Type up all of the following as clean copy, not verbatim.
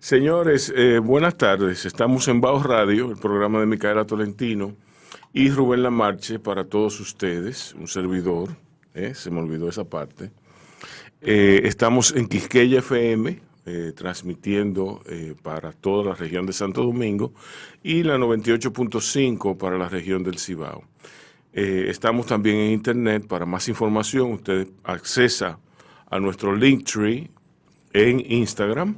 Señores, buenas tardes. Estamos en Baos Radio, el programa de Micaela Tolentino y Rubén Lamarche para todos ustedes, un servidor, se me olvidó esa parte. Estamos en Quisqueya FM, transmitiendo para toda la región de Santo Domingo y la 98.5 para la región del Cibao. Estamos también en Internet. Para más información, usted accesa a nuestro Linktree en Instagram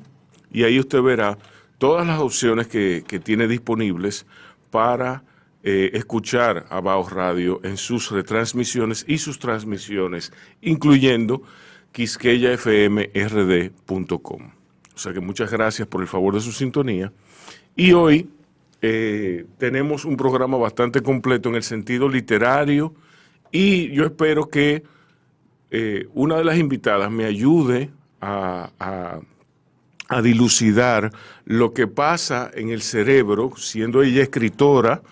y ahí usted verá todas las opciones que tiene disponibles para escuchar a Baos Radio en sus retransmisiones y sus transmisiones, incluyendo quisqueyafmrd.com. O sea que muchas gracias por el favor de su sintonía. Y hoy tenemos un programa bastante completo en el sentido literario y yo espero que una de las invitadas me ayude a dilucidar lo que pasa en el cerebro, siendo ella escritora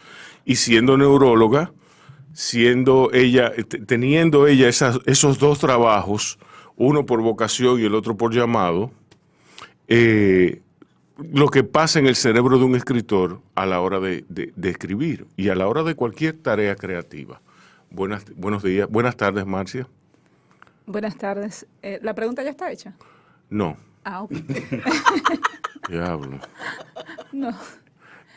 y siendo neuróloga, teniendo ella esos dos trabajos, uno por vocación y el otro por llamado, lo que pasa en el cerebro de un escritor a la hora de escribir y a la hora de cualquier tarea creativa. Buenos días, buenas tardes, Marcia. Buenas tardes. ¿La pregunta ya está hecha? No. Ah, ok. Diablo. No.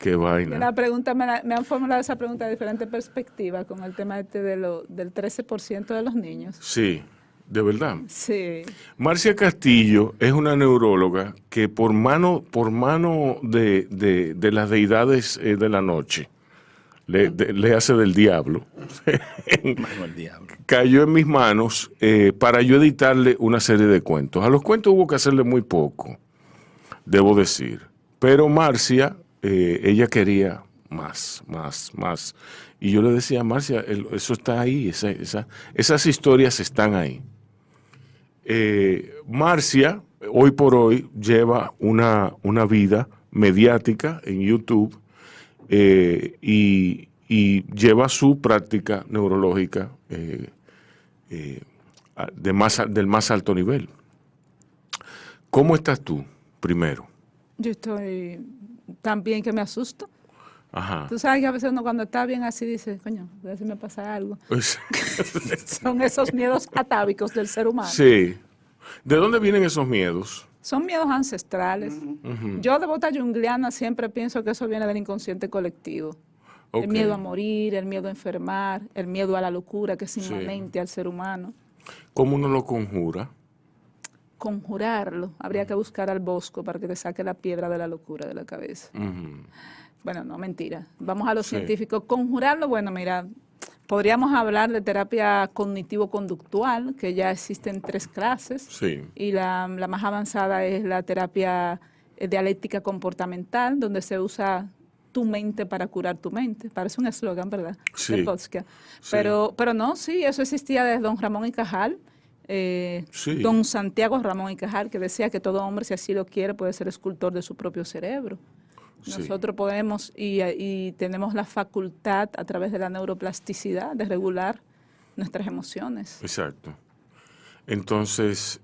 Qué vaina. La pregunta, me han formulado esa pregunta de diferentes perspectivas con el tema del 13% de los niños. Sí, de verdad. Sí. Marcia Castillo es una neuróloga que por mano de las deidades de la noche, le hace del diablo, cayó en mis manos para yo editarle una serie de cuentos. A los cuentos hubo que hacerle muy poco, debo decir. Pero Marcia, ella quería más. Y yo le decía, Marcia, eso está ahí, esas historias están ahí. Marcia, hoy por hoy, lleva una vida mediática en YouTube y lleva su práctica neurológica del más alto nivel. ¿Cómo estás tú, primero? Yo estoy tan bien que me asusto. Ajá. Tú sabes que a veces uno cuando está bien así dice, coño, a ver si me pasa algo. Son esos miedos atávicos del ser humano. Sí. ¿De dónde vienen esos miedos? Son miedos ancestrales. Yo, de bota junguiana, siempre pienso que eso viene del inconsciente colectivo. Okay. El miedo a morir, el miedo a enfermar, el miedo a la locura que es inmanente al ser humano. ¿Cómo uno lo conjura? Conjurarlo. Habría que buscar al Bosco para que te saque la piedra de la locura de la cabeza. Bueno, no, mentira. Vamos a lo científico. Conjurarlo, bueno, mira, podríamos hablar de terapia cognitivo-conductual, que ya existen 3 clases. Sí. Y la más avanzada es la terapia dialéctica comportamental, donde se usa tu mente para curar tu mente. Parece un eslogan, ¿verdad? Sí. De Podska. Pero no, sí, eso existía desde don Ramón y Cajal. Don Santiago Ramón y Cajal, que decía que todo hombre, si así lo quiere, puede ser escultor de su propio cerebro. Nosotros podemos y tenemos la facultad a través de la neuroplasticidad de regular nuestras emociones. Exacto. Entonces,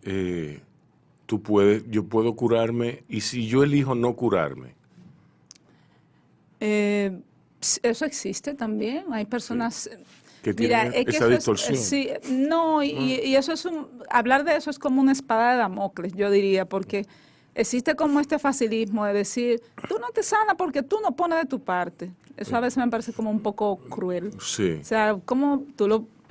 yo puedo curarme, y si yo elijo no curarme. Eso existe también. Hay personas que tienen esa distorsión. Y eso es hablar de eso es como una espada de Damocles, yo diría, porque existe como este facilismo de decir, tú no te sanas porque tú no pones de tu parte. Eso a veces me parece como un poco cruel. Sí. O sea, como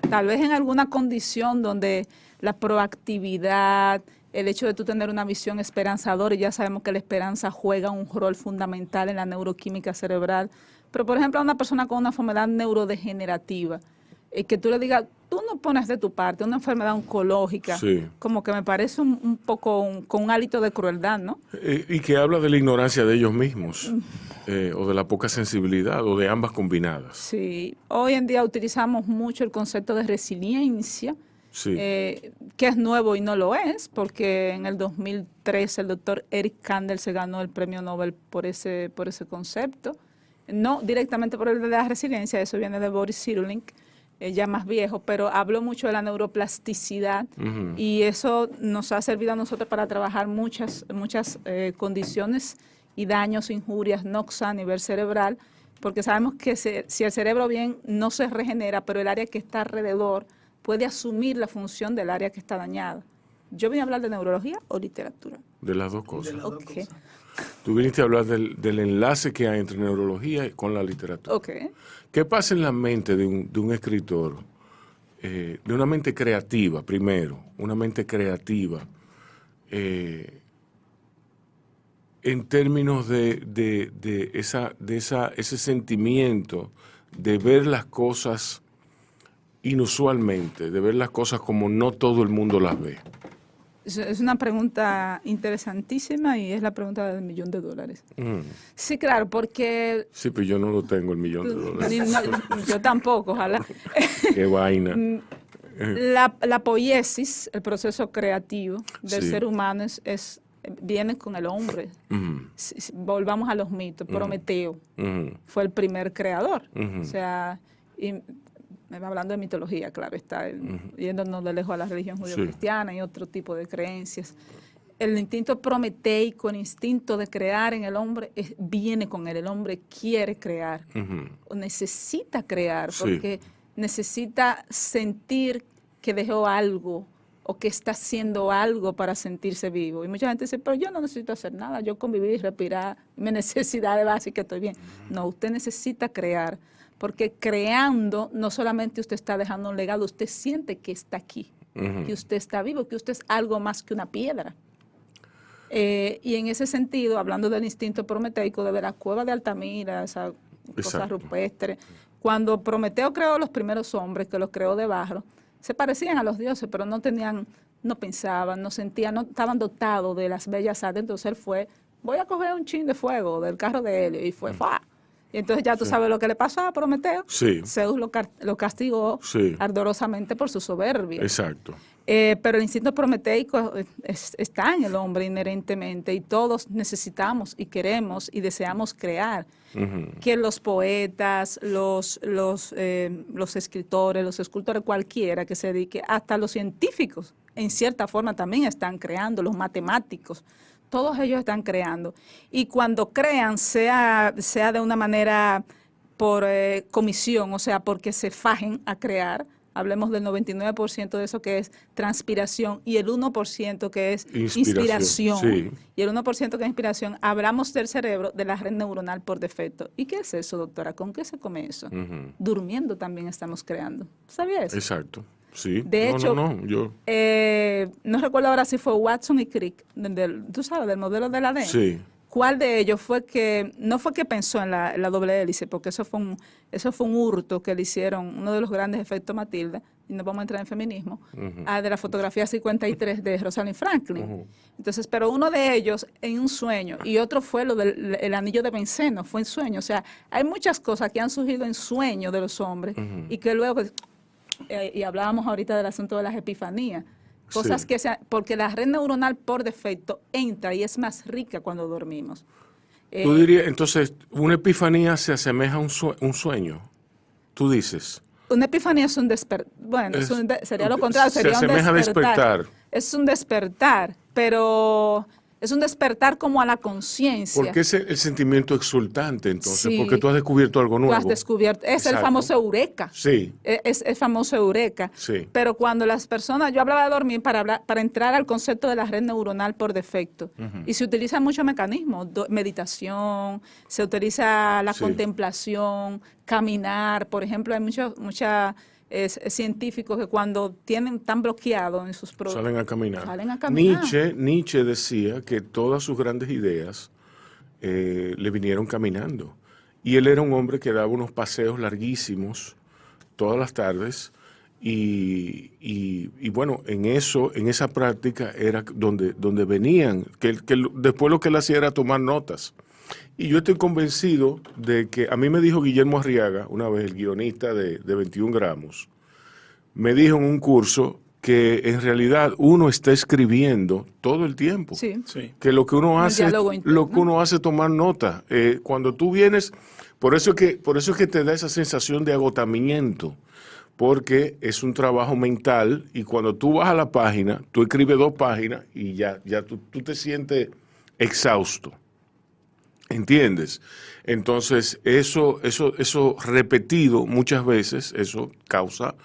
tal vez en alguna condición donde la proactividad, el hecho de tú tener una visión esperanzadora, y ya sabemos que la esperanza juega un rol fundamental en la neuroquímica cerebral, pero por ejemplo a una persona con una enfermedad neurodegenerativa, que tú le digas, tú no pones de tu parte, una enfermedad oncológica, como que me parece un poco con un hálito de crueldad, ¿no? Y que habla de la ignorancia de ellos mismos, o de la poca sensibilidad, o de ambas combinadas. Sí, hoy en día utilizamos mucho el concepto de resiliencia, que es nuevo y no lo es, porque en el 2003 el doctor Eric Kandel se ganó el premio Nobel por ese concepto, no directamente por el de la resiliencia, eso viene de Boris Cyrulnik, ya más viejo, pero hablo mucho de la neuroplasticidad y eso nos ha servido a nosotros para trabajar muchas condiciones y daños, injurias, noxa a nivel cerebral, porque sabemos que si el cerebro bien no se regenera, pero el área que está alrededor puede asumir la función del área que está dañada. ¿Yo vine a hablar de neurología o literatura? De las dos cosas. De las dos cosas. Tú viniste a hablar del enlace que hay entre neurología y con la literatura. Okay. ¿Qué pasa en la mente de un escritor? De una mente creativa, primero, una mente creativa, en términos de ese sentimiento de ver las cosas inusualmente, de ver las cosas como no todo el mundo las ve. Es una pregunta interesantísima y es la pregunta del $1.000.000. Sí, claro, porque... Sí, pero yo no lo tengo, el $1.000.000. No, yo tampoco, ojalá. Qué vaina. La poiesis, el proceso creativo del Sí. ser humano viene con el hombre. Volvamos a los mitos. Prometeo fue el primer creador. O sea, hablando de mitología, claro, está yéndonos de lejos a la religión judío-cristiana y otro tipo de creencias. El instinto prometeico, el instinto de crear en el hombre, viene con él. El hombre quiere crear, o necesita crear, porque necesita sentir que dejó algo o que está haciendo algo para sentirse vivo. Y mucha gente dice, pero yo no necesito hacer nada, yo convivir, respirar, mis necesidades básicas, estoy bien. No, usted necesita crear. Porque creando, no solamente usted está dejando un legado, usted siente que está aquí, que usted está vivo, que usted es algo más que una piedra. Y en ese sentido, hablando del instinto prometeico, de la cueva de Altamira, esa cosa rupestre, cuando Prometeo creó los primeros hombres, que los creó de barro, se parecían a los dioses, pero no pensaban, no sentían, no estaban dotados de las bellas artes. Entonces él fue, voy a coger un chin de fuego del carro de Helio, y fue, ¡fa! Y entonces ya tú sabes lo que le pasó a Prometeo. Sí. Zeus lo castigó ardorosamente por su soberbia. Exacto. Pero el instinto prometeico está en el hombre inherentemente y todos necesitamos y queremos y deseamos crear. Que los poetas, los escritores, los escultores, cualquiera que se dedique, hasta los científicos, en cierta forma también están creando, los matemáticos. Todos ellos están creando. Y cuando crean, sea de una manera por comisión, o sea, porque se fajen a crear, hablemos del 99% de eso que es transpiración y el 1% que es inspiración. Sí. Y el 1% que es inspiración, hablamos del cerebro, de la red neuronal por defecto. ¿Y qué es eso, doctora? ¿Con qué se come eso? Durmiendo también estamos creando. ¿Sabías? Exacto. Sí. De hecho, yo no recuerdo ahora si fue Watson y Crick, tú sabes, del modelo del ADN. Sí. ¿Cuál de ellos no fue que pensó en la doble hélice? Porque eso fue un hurto que le hicieron, uno de los grandes efectos Matilda, y no vamos a entrar en feminismo, de la fotografía 53 de Rosalind Franklin. Entonces, pero uno de ellos en un sueño, y otro fue lo del anillo de benceno, fue en sueño. O sea, hay muchas cosas que han surgido en sueño de los hombres, y que luego... y hablábamos ahorita del asunto de las epifanías, cosas que porque la red neuronal por defecto entra y es más rica cuando dormimos. Tú dirías, entonces, una epifanía se asemeja a un sueño, tú dices. Una epifanía es un despertar, bueno, sería lo contrario, sería se asemeja un despertar. Es un despertar, pero... es un despertar como a la conciencia. Porque es el sentimiento exultante, entonces, porque tú has descubierto algo nuevo. Tú has descubierto, es el famoso eureka. Sí. Es el famoso eureka. Sí. Pero cuando las personas, yo hablaba de dormir para entrar al concepto de la red neuronal por defecto. Y se utilizan muchos mecanismos, meditación, se utiliza la contemplación, caminar. Por ejemplo, hay muchos científicos que cuando están bloqueados en sus productos salen a caminar. Nietzsche decía que todas sus grandes ideas le vinieron caminando. Y él era un hombre que daba unos paseos larguísimos todas las tardes y bueno, en esa práctica era donde venían, que después lo que él hacía era tomar notas. Y yo estoy convencido de que, a mí me dijo Guillermo Arriaga, una vez el guionista de 21 gramos, me dijo en un curso que en realidad uno está escribiendo todo el tiempo. Sí. Que lo que uno hace es tomar nota. Cuando tú vienes, por eso es que te da esa sensación de agotamiento, porque es un trabajo mental y cuando tú vas a la página, tú escribes 2 páginas y ya tú te sientes exhausto. ¿Entiendes? Entonces, eso repetido muchas veces, eso causa,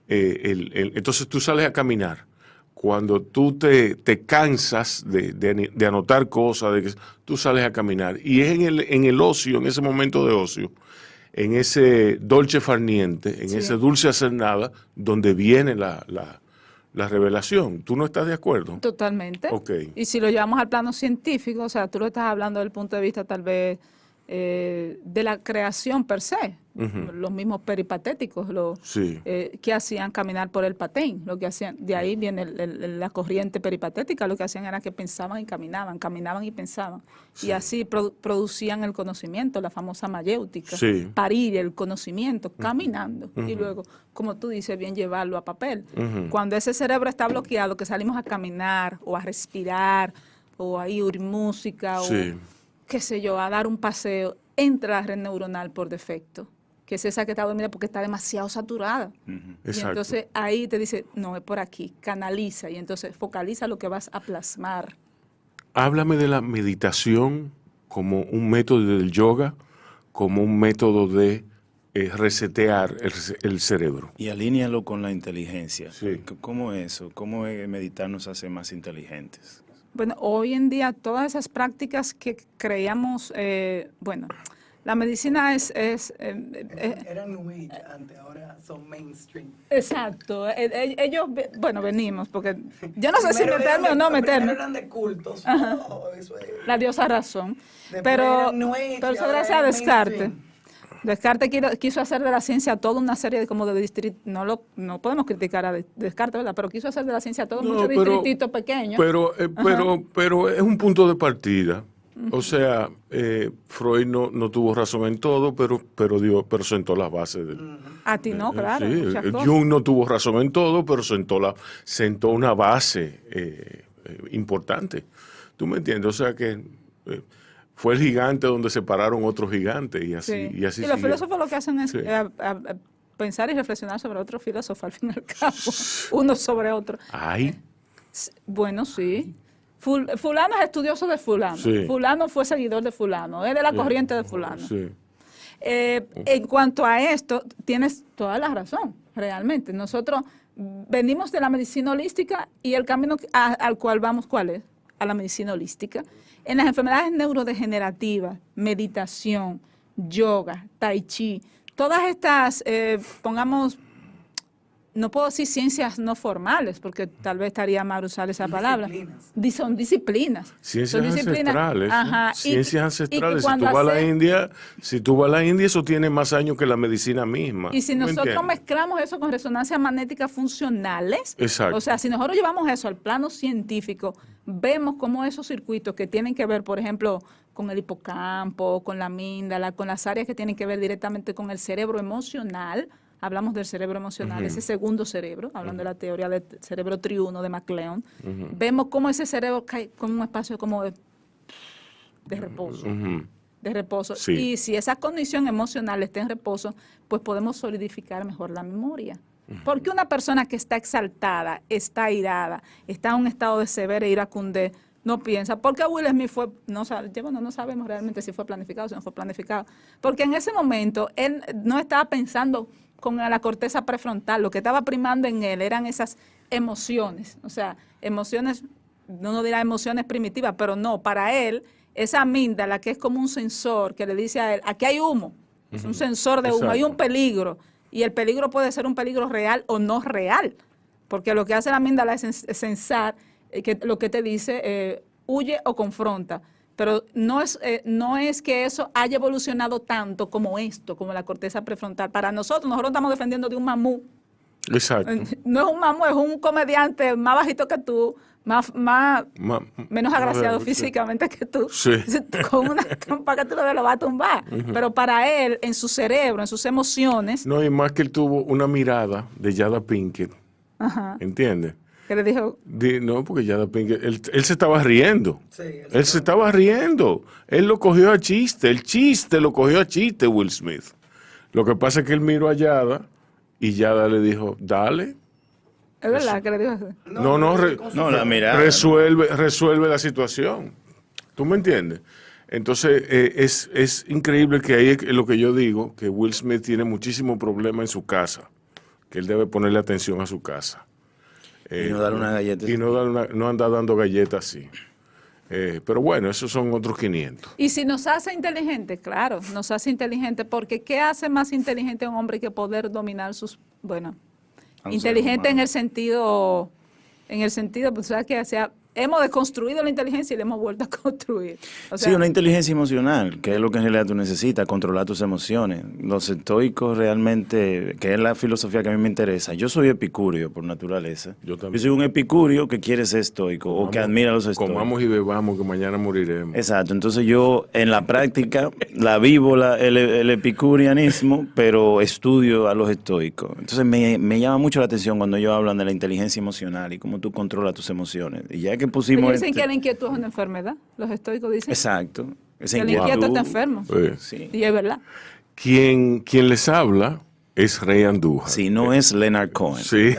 entonces tú sales a caminar. Cuando tú te cansas de anotar cosas, tú sales a caminar. Y es en el ocio, en ese momento de ocio, en ese dolce far niente, en ese dulce hacer nada, donde viene la revelación. ¿Tú no estás de acuerdo? Totalmente. Okay. Y si lo llevamos al plano científico, o sea, tú lo estás hablando desde el punto de vista tal vez de la creación per se. Los mismos peripatéticos que hacían caminar por el patén, lo que hacían, de ahí viene la corriente peripatética, lo que hacían era que pensaban y caminaban y pensaban. Sí. Y así producían el conocimiento, la famosa mayéutica, parir el conocimiento caminando y luego, como tú dices, bien llevarlo a papel. Cuando ese cerebro está bloqueado, que salimos a caminar o a respirar o a oír música o qué sé yo, a dar un paseo, entra la red neuronal por defecto, que es esa que está dormida porque está demasiado saturada. Y entonces ahí te dice, no, es por aquí, canaliza, y entonces focaliza lo que vas a plasmar. Háblame de la meditación como un método del yoga, como un método de resetear el cerebro. Y alínealo con la inteligencia. Sí. ¿Cómo es eso? ¿Cómo meditar nos hace más inteligentes? Bueno, hoy en día todas esas prácticas que creíamos, la medicina eran New Age antes, ahora son mainstream. Exacto. Ellos, venimos, porque yo no sé si meterme o no meterme. Primero eran de cultos. Eso es. La diosa razón. Después Pero Age, eso gracias a Descartes. Descartes quiso hacer de la ciencia toda una serie de distritos. No podemos criticar a Descartes, ¿verdad? Pero quiso hacer de la ciencia todo muchos distrititos pequeños. Pero es un punto de partida. O sea, Freud no tuvo razón en todo, pero sentó las bases del. A ti no, claro. Sí, Jung no tuvo razón en todo, pero sentó una base importante. ¿Tú me entiendes? O sea que fue el gigante donde se pararon otros gigantes y así. Y los filósofos lo que hacen es pensar y reflexionar sobre otro filósofo al fin y al cabo, uno sobre otro. Ay. Bueno, sí. Fulano es estudioso de fulano. Sí. Fulano fue seguidor de fulano. Es de la corriente de fulano. Sí. En cuanto a esto, tienes toda la razón, realmente. Nosotros venimos de la medicina holística y el camino al cual vamos, ¿cuál es? A la medicina holística. En las enfermedades neurodegenerativas, meditación, yoga, tai chi, todas estas, no puedo decir ciencias no formales, porque tal vez estaría mal usar esa palabra. Son disciplinas. Ciencias ancestrales. Ajá. Ciencias ancestrales. Si tú vas a la India, eso tiene más años que la medicina misma. Y si nosotros mezclamos eso con resonancias magnéticas funcionales, exacto. O sea, si nosotros llevamos eso al plano científico, vemos cómo esos circuitos que tienen que ver, por ejemplo, con el hipocampo, con la amígdala, con las áreas que tienen que ver directamente con el cerebro emocional. Hablamos del cerebro emocional, ese segundo cerebro, hablando de la teoría del cerebro triuno de MacLeod. Vemos cómo ese cerebro cae como un espacio como de reposo. De reposo. Sí. Y si esa condición emocional está en reposo, pues podemos solidificar mejor la memoria. Porque una persona que está exaltada, está airada, está en un estado de severa iracundez, no piensa. ¿Por qué Will Smith fue? No sabemos realmente si fue planificado o si no fue planificado. Porque en ese momento él no estaba pensando con la corteza prefrontal. Lo que estaba primando en él eran esas emociones. O sea, emociones, no dirá emociones primitivas, pero no, para él, esa amígdala que es como un sensor que le dice a él, aquí hay humo, es un sensor de humo, exacto. Hay un peligro. Y el peligro puede ser un peligro real o no real. Porque lo que hace la amígdala es sensar lo que te dice, huye o confronta. Pero no es que eso haya evolucionado tanto como esto, como la corteza prefrontal. Para nosotros estamos defendiendo de un mamú. Exacto. No es un mamú, es un comediante más bajito que tú, menos agraciado físicamente que tú. Sí. Con una trompa que tú lo vas a tumbar. Pero para él, en su cerebro, en sus emociones. No, y más que él tuvo una mirada de Jada Pinkett. Ajá. ¿Entiendes? ¿Qué le dijo? No, porque Jada Pinkett, él se estaba riendo. Sí, él se estaba riendo. Él lo cogió a chiste. El chiste lo cogió a chiste Will Smith. Lo que pasa es que él miró a Jada y Yada le dijo, dale. ¿Es verdad que le dijo así? No, la mirada. Resuelve la situación. ¿Tú me entiendes? Entonces, es increíble que ahí es lo que yo digo, que Will Smith tiene muchísimo problema en su casa, que él debe ponerle atención a su casa. Y no darle una galleta. Y no anda dando galletas así. Pero bueno, esos son otros 500. Y si nos hace inteligentes, claro, nos hace inteligentes, porque ¿qué hace más inteligente a un hombre que poder dominar sus, bueno, inteligente en el sentido, pues sabes que hemos desconstruido la inteligencia y la hemos vuelto a construir. O sea, sí, una inteligencia emocional, que es lo que en realidad tú necesitas, controlar tus emociones. Los estoicos realmente, que es la filosofía que a mí me interesa. Yo soy epicúreo por naturaleza. Yo también. Yo soy un epicúreo que quiere ser estoico o que admira a los estoicos. Comamos y bebamos, que mañana moriremos. Exacto, entonces yo en la práctica la vivo el epicurianismo, pero estudio a los estoicos. Entonces me llama mucho la atención cuando ellos hablan de la inteligencia emocional y cómo tú controlas tus emociones. Y ya que pusimos... ellos dicen que la inquietud es una enfermedad, los estoicos dicen. Exacto. Que el inquieto está enfermo. Sí. Y es verdad. Quien les habla es Ray Andújar. Si no es Leonard Cohen. Sí.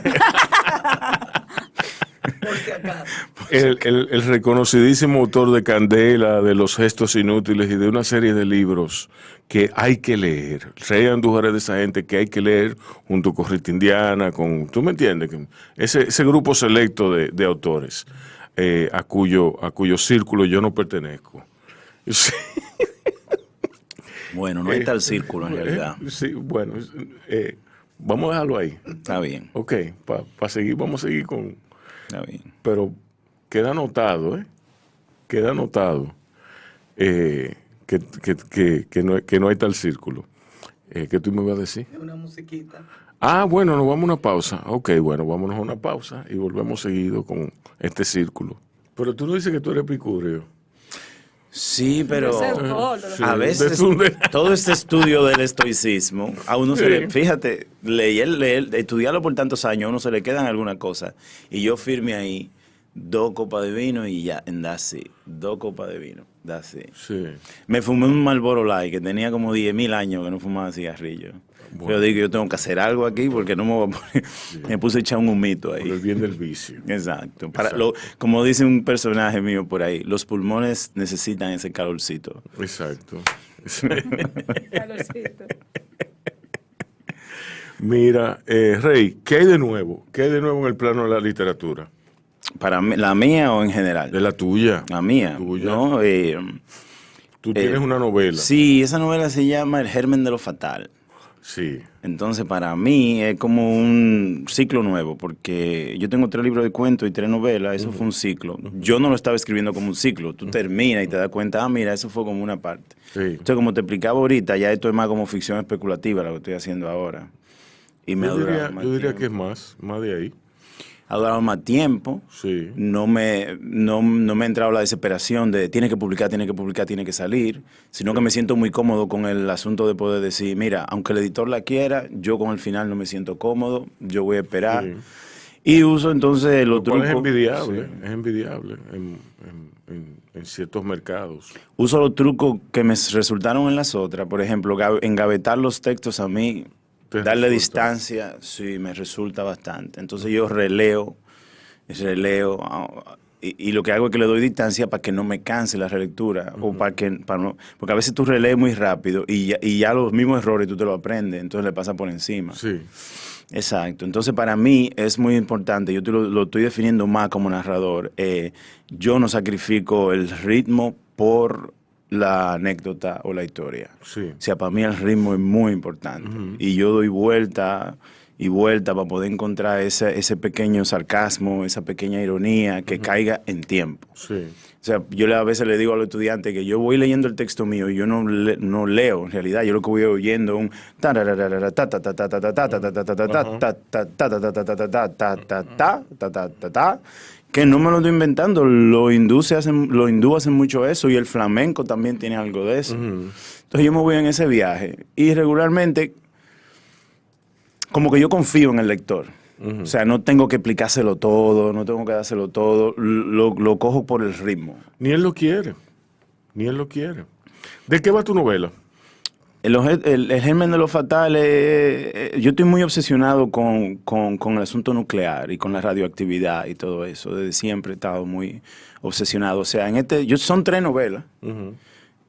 Por si acaso. El reconocidísimo autor de Candela, de Los gestos inútiles y de una serie de libros que hay que leer. Ray Andújar es de esa gente que hay que leer junto con Rita Indiana, con, ¿tú me entiendes? Ese grupo selecto de autores a cuyo círculo yo no pertenezco. Sí. Bueno, no hay tal círculo en realidad. Sí, bueno, vamos a dejarlo ahí. Está bien. Ok, para seguir, vamos a seguir con... Está bien. Pero queda anotado, queda anotado que no hay tal círculo. ¿Qué tú me vas a decir? Una musiquita. Ah, bueno, nos vamos a una pausa. Ok, bueno, vámonos a una pausa y volvemos seguido con este círculo. Pero tú no dices que tú eres epicúreo. Sí, pero Sí, a veces todo este estudio del estoicismo, a uno se le, fíjate, leer, estudiarlo por tantos años, a uno se le quedan algunas cosas. Y yo firme ahí 2 copas de vino y ya, and that's it. 2 copas de vino, that's it. Sí. Me fumé un Marlboro Light que tenía como 10.000 años que no fumaba cigarrillo. Bueno. Pero digo, yo tengo que hacer algo aquí porque no me voy a poner... Me puse a echar un humito ahí. Por el bien del vicio. Exacto. Como dice un personaje mío por ahí, los pulmones necesitan ese calorcito. Exacto. Calorcito. Mira, Rey, ¿qué hay de nuevo? ¿Qué hay de nuevo en el plano de la literatura? ¿Para mí, la mía o en general? De la tuya. La mía. Tuya. ¿No? Tú tienes una novela. Sí, esa novela se llama El germen de lo fatal. Sí. Entonces, para mí es como un ciclo nuevo, porque yo tengo 3 libros de cuentos y 3 novelas, eso fue un ciclo. Yo no lo estaba escribiendo como un ciclo, tú terminas y te das cuenta, mira, eso fue como una parte. Sí. Entonces, como te explicaba ahorita, ya esto es más como ficción especulativa, lo que estoy haciendo ahora. Y me ha durado más Yo diría tiempo. que es más de ahí. Ha durado más tiempo. Sí. No me ha entrado la desesperación de tiene que publicar, tiene que salir, sino que me siento muy cómodo con el asunto de poder decir, mira, aunque el editor la quiera, yo con el final no me siento cómodo, yo voy a esperar. Sí. Y uso entonces los trucos. Es envidiable, sí. Es envidiable en ciertos mercados. Uso los trucos que me resultaron en las otras, por ejemplo, engavetar los textos a mí. Darle distancia, sí, me resulta bastante. Entonces yo releo, y lo que hago es que le doy distancia para que no me canse la relectura, o porque a veces tú relees muy rápido y ya los mismos errores tú te los aprendes, entonces le pasa por encima. Sí. Exacto. Entonces para mí es muy importante, yo lo estoy definiendo más como narrador, yo no sacrifico el ritmo por la anécdota o la historia. Sí. O sea, para mí el ritmo es muy importante. Y yo doy vuelta y vuelta para poder encontrar ese pequeño sarcasmo, esa pequeña ironía que caiga en tiempo. Sí. O sea, yo a veces le digo a los estudiantes que yo voy leyendo el texto mío y yo no leo, en realidad, yo lo que voy oyendo es un que no me lo estoy inventando, los hindúes hacen mucho eso y el flamenco también tiene algo de eso. Entonces yo me voy en ese viaje y regularmente como que yo confío en el lector. O sea, no tengo que explicárselo todo, no tengo que dárselo todo, lo cojo por el ritmo. Ni él lo quiere, ni él lo quiere. ¿De qué va tu novela? El germen de lo fatal, yo estoy muy obsesionado con el asunto nuclear y con la radioactividad y todo eso. Desde siempre he estado muy obsesionado. O sea, son 3 novelas.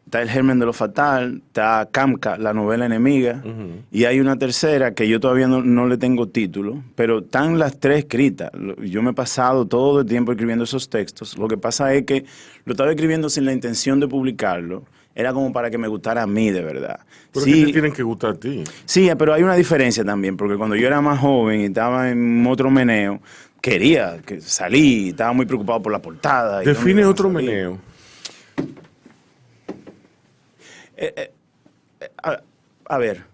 Está El germen de lo fatal, está Kamka, la novela enemiga, y hay una tercera que yo todavía no le tengo título, pero están las 3 escritas. Yo me he pasado todo el tiempo escribiendo esos textos. Lo que pasa es que lo estaba escribiendo sin la intención de publicarlo. Era como para que me gustara a mí, de verdad. ¿Pero sí, qué te tienen que gustar a ti? Sí, pero hay una diferencia también, porque cuando yo era más joven y estaba en otro meneo, quería que salí, estaba muy preocupado por la portada. Define otro meneo. A ver,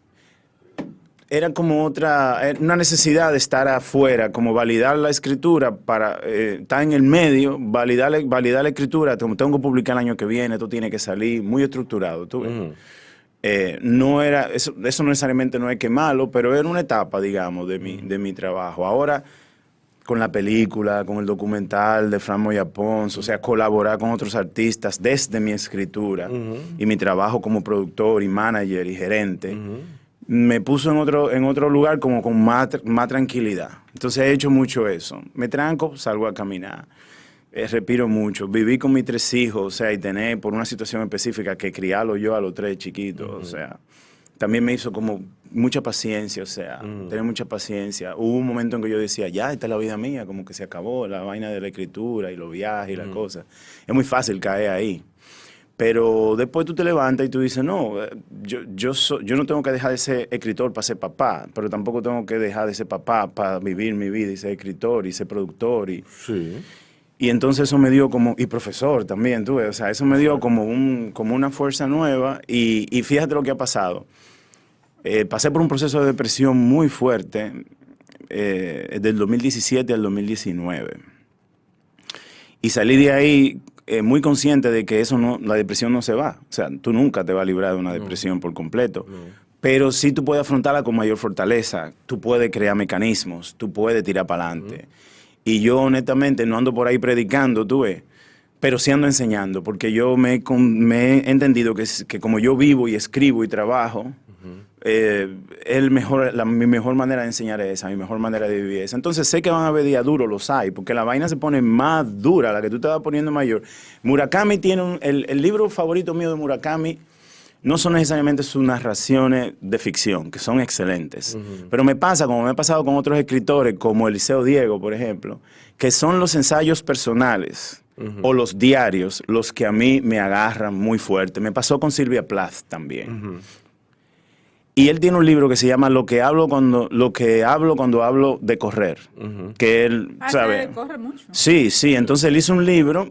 era como una necesidad de estar afuera, como validar la escritura para estar en el medio, validar la escritura, como tengo que publicar el año que viene, esto tiene que salir muy estructurado. ¿Tú ves? No era, eso no necesariamente no es que malo, pero era una etapa, digamos, de mi trabajo. Ahora, con la película, con el documental de Fran Moya Pons, o sea, colaborar con otros artistas desde mi escritura y mi trabajo como productor y manager y gerente, me puso en otro lugar como con más tranquilidad. Entonces he hecho mucho eso. Me tranco, salgo a caminar, respiro mucho. Viví con mis 3 hijos, o sea, y tener por una situación específica que criarlo yo a los 3 chiquitos, o sea, también me hizo como mucha paciencia, o sea, tener mucha paciencia. Hubo un momento en que yo decía, ya, esta es la vida mía, como que se acabó la vaina de la escritura y los viajes y las cosas. Es muy fácil caer ahí. Pero después tú te levantas y tú dices, no, yo no tengo que dejar de ser escritor para ser papá, pero tampoco tengo que dejar de ser papá para vivir mi vida y ser escritor y ser productor. Y entonces eso me dio como, y profesor también, tú ves, o sea, eso me dio como una fuerza nueva y fíjate lo que ha pasado. Pasé por un proceso de depresión muy fuerte del 2017 al 2019. Y salí de ahí muy consciente de que la depresión no se va. O sea, tú nunca te vas a librar de una depresión por completo. Pero sí tú puedes afrontarla con mayor fortaleza. Tú puedes crear mecanismos, tú puedes tirar para adelante. Y yo honestamente no ando por ahí predicando, tú ves, pero sí ando enseñando, porque yo me he entendido que como yo vivo y escribo y trabajo, mi mejor manera de enseñar es esa, mi mejor manera de vivir es esa. Entonces sé que van a haber días duros, los hay, porque la vaina se pone más dura, la que tú te vas poniendo mayor. Murakami tiene el libro favorito mío de Murakami no son necesariamente sus narraciones de ficción, que son excelentes, pero me pasa, como me ha pasado con otros escritores, como Eliseo Diego, por ejemplo, que son los ensayos personales o los diarios los que a mí me agarran muy fuerte. Me pasó con Silvia Plath también. Y él tiene un libro que se llama Lo que hablo cuando hablo de correr. Que él, ¿sabe? Él corre mucho. Sí. Entonces él hizo un libro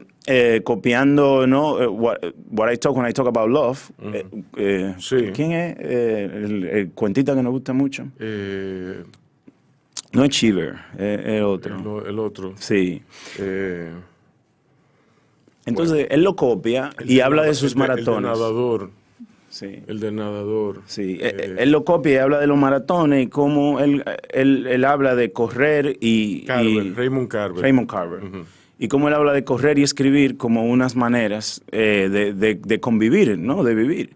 copiando, ¿no? What I talk when I talk about love. Sí. ¿Quién es? El cuentita que nos gusta mucho. No es Cheever, es otro. El otro. Sí. Entonces él lo copia y habla de sus maratones. El de nadador. Sí. El de nadador. Sí, él lo copia y habla de los maratones y cómo él habla de correr Raymond Carver. Raymond Carver. Y cómo él habla de correr y escribir como unas maneras de convivir, ¿no? De vivir.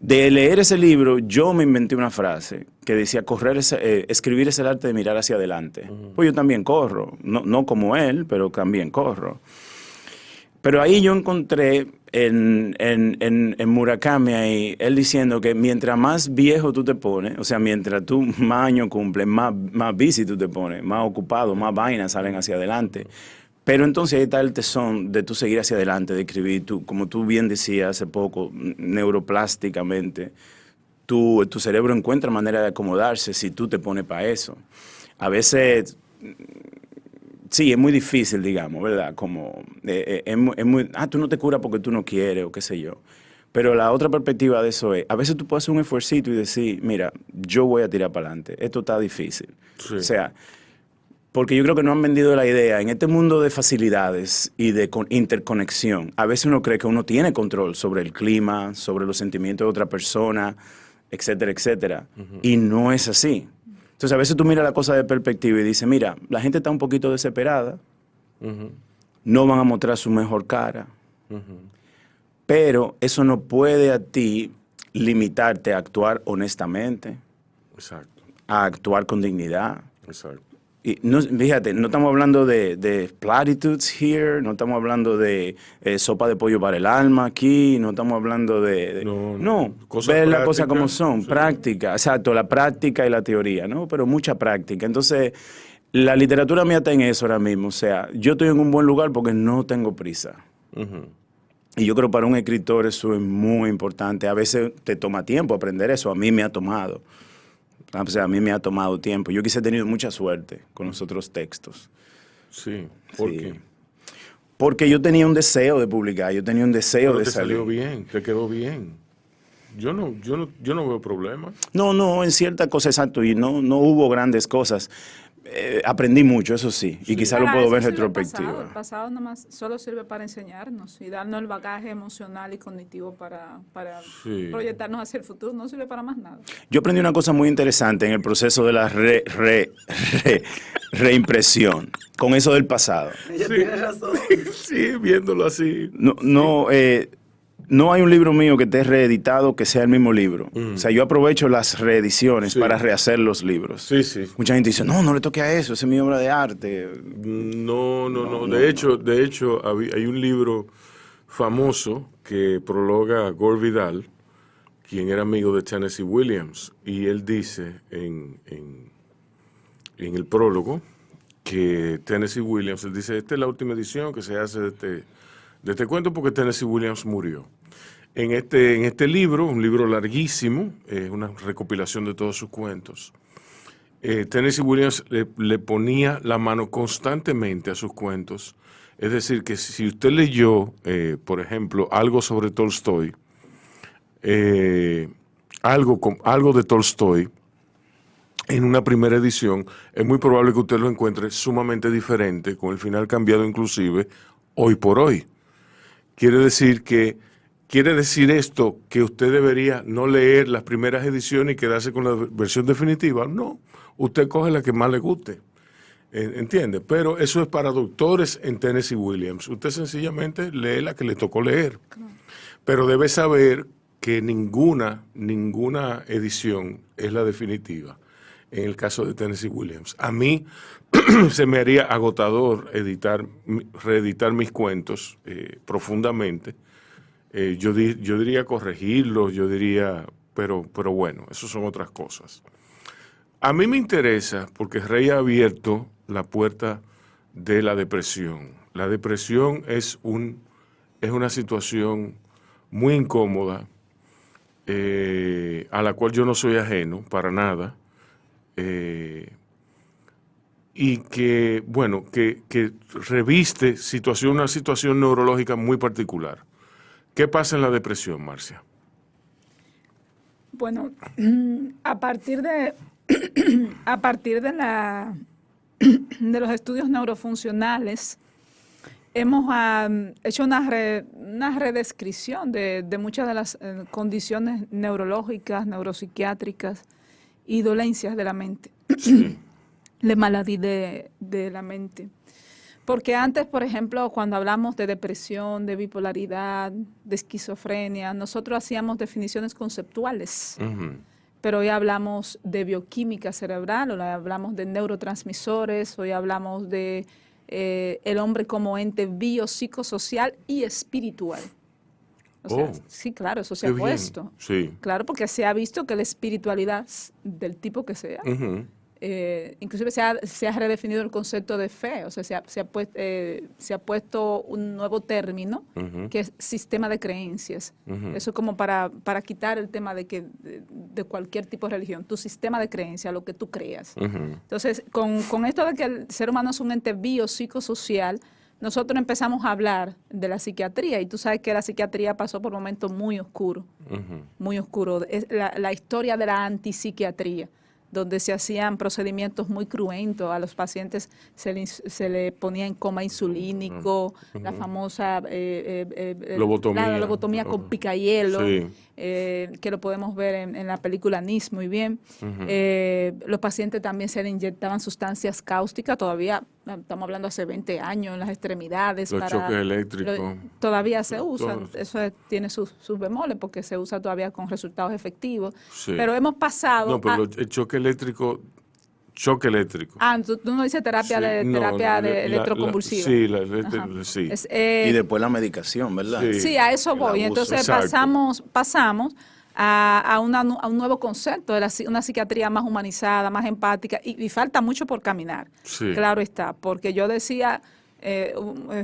De leer ese libro, yo me inventé una frase que decía, escribir es el arte de mirar hacia adelante. Pues yo también corro, no como él, pero también corro. Pero ahí yo encontré en Murakami ahí, él diciendo que mientras más viejo tú te pones, o sea, mientras tú más años cumples, más busy tú te pones, más ocupado, más vainas salen hacia adelante. Pero entonces ahí está el tesón de tú seguir hacia adelante, de escribir. Como tú bien decías hace poco, neuroplásticamente, tu cerebro encuentra manera de acomodarse si tú te pones para eso. A veces... Sí, es muy difícil, digamos, ¿verdad? Como, tú no te curas porque tú no quieres o qué sé yo. Pero la otra perspectiva de eso es, a veces tú puedes hacer un esfuercito y decir, mira, yo voy a tirar para adelante, esto está difícil. Sí. O sea, porque yo creo que no han vendido la idea, en este mundo de facilidades y de interconexión, a veces uno cree que uno tiene control sobre el clima, sobre los sentimientos de otra persona, etcétera, etcétera. Y no es así. Entonces, a veces tú miras la cosa de perspectiva y dices, mira, la gente está un poquito desesperada, no van a mostrar su mejor cara, pero eso no puede a ti limitarte a actuar honestamente, Exacto, a actuar con dignidad. exacto. Y no, fíjate, no estamos hablando de platitudes here, no estamos hablando de sopa de pollo para el alma aquí, no estamos hablando No, cosas ver las cosas como prácticas, son, sí. práctica, exacto, la práctica y la teoría, ¿no? Pero mucha práctica. Entonces, la literatura mía está en eso ahora mismo, o sea, yo estoy en un buen lugar porque no tengo prisa. Ujú. Y yo creo que para un escritor eso es muy importante. A veces te toma tiempo aprender eso, a mí me ha tomado. O sea, a mí me ha tomado tiempo. Yo quise tener mucha suerte con los otros textos. Sí, ¿por Sí. qué? Porque yo tenía un deseo de publicar, yo tenía un deseo Pero de te salir. salió bien, te quedó bien. Yo no veo problema. No, en cierta cosa, exacto, y no hubo grandes cosas. Aprendí mucho, eso sí, y quizás lo Para puedo eso ver en sirve el retrospectiva. El pasado nada más solo sirve para enseñarnos y darnos el bagaje emocional y cognitivo para Sí. proyectarnos hacia el futuro. No sirve para más nada. Yo aprendí una cosa muy interesante en el proceso de la reimpresión, con eso del pasado. Ella tiene razón. Sí, viéndolo así. No hay un libro mío que esté reeditado que sea el mismo libro. O sea, yo aprovecho las reediciones Sí. para rehacer los libros. Sí, sí. Mucha gente dice, no le toque a eso, esa es mi obra de arte. No. De hecho, hay un libro famoso que prologa Gore Vidal, quien era amigo de Tennessee Williams, y él dice en el prólogo que Tennessee Williams, él dice, esta es la última edición que se hace de este cuento porque Tennessee Williams murió. En este libro, un libro larguísimo, una recopilación de todos sus cuentos, Tennessee Williams le ponía la mano constantemente a sus cuentos. Es decir, que si usted leyó, por ejemplo, algo sobre Tolstoy, algo de Tolstoy en una primera edición, es muy probable que usted lo encuentre sumamente diferente, con el final cambiado inclusive, hoy por hoy. Quiere decir esto que usted debería no leer las primeras ediciones y quedarse con la versión definitiva. No, usted coge la que más le guste. ¿Entiende? Pero eso es para doctores en Tennessee Williams. Usted sencillamente lee la que le tocó leer. Pero debe saber que ninguna edición es la definitiva. En el caso de Tennessee Williams. A mí se me haría agotador reeditar mis cuentos profundamente. Yo diría corregirlos, pero bueno, eso son otras cosas. A mí me interesa porque Rey ha abierto la puerta de la depresión. La depresión es una situación muy incómoda, a la cual yo no soy ajeno para nada. Y que reviste una situación neurológica muy particular. ¿Qué pasa en la depresión, Marcia? Bueno, a partir de los estudios neurofuncionales, hemos hecho una redescripción de muchas de las condiciones neurológicas, neuropsiquiátricas y dolencias de la mente, Sí. de maladie de la mente. Porque antes, por ejemplo, cuando hablamos de depresión, de bipolaridad, de esquizofrenia, nosotros hacíamos definiciones conceptuales. Ujú. Pero hoy hablamos de bioquímica cerebral, hoy hablamos de neurotransmisores, hoy hablamos de el hombre como ente biopsicosocial y espiritual. O sea, sí, claro, eso se ha qué bien. puesto. Sí. Claro, porque se ha visto que la espiritualidad, del tipo que sea, Ujú. inclusive se ha redefinido el concepto de fe, o sea, se ha puesto un nuevo término, Ujú. que es sistema de creencias. Ujú. Eso como para quitar el tema de cualquier tipo de religión, tu sistema de creencia, lo que tú creas. Ujú. Entonces, con esto de que el ser humano es un ente biopsicosocial, nosotros empezamos a hablar de la psiquiatría, y tú sabes que la psiquiatría pasó por momentos muy oscuros, Ujú. muy oscuros. Es la historia de la antipsiquiatría, donde se hacían procedimientos muy cruentos, a los pacientes se le ponía en coma insulínico, la famosa Lobotomía. la lobotomía con picahielo, Sí. que lo podemos ver en la película Nis muy bien. Los pacientes también se le inyectaban sustancias cáusticas, todavía estamos hablando hace 20 años, en las extremidades. Los choques eléctricos. Todavía se usan, Todo. eso tiene sus bemoles porque se usa todavía con resultados efectivos. Sí. Pero hemos pasado No, pero el choque eléctrico. tú no dices terapia Sí, de no, electroconvulsiva. sí, Ajá. sí. Y después la medicación, ¿verdad? Sí. Sí, a eso El voy. abuso. Entonces Exacto. pasamos a un nuevo concepto de una psiquiatría más humanizada, más empática, y falta mucho por caminar. Sí. Claro está, porque yo decía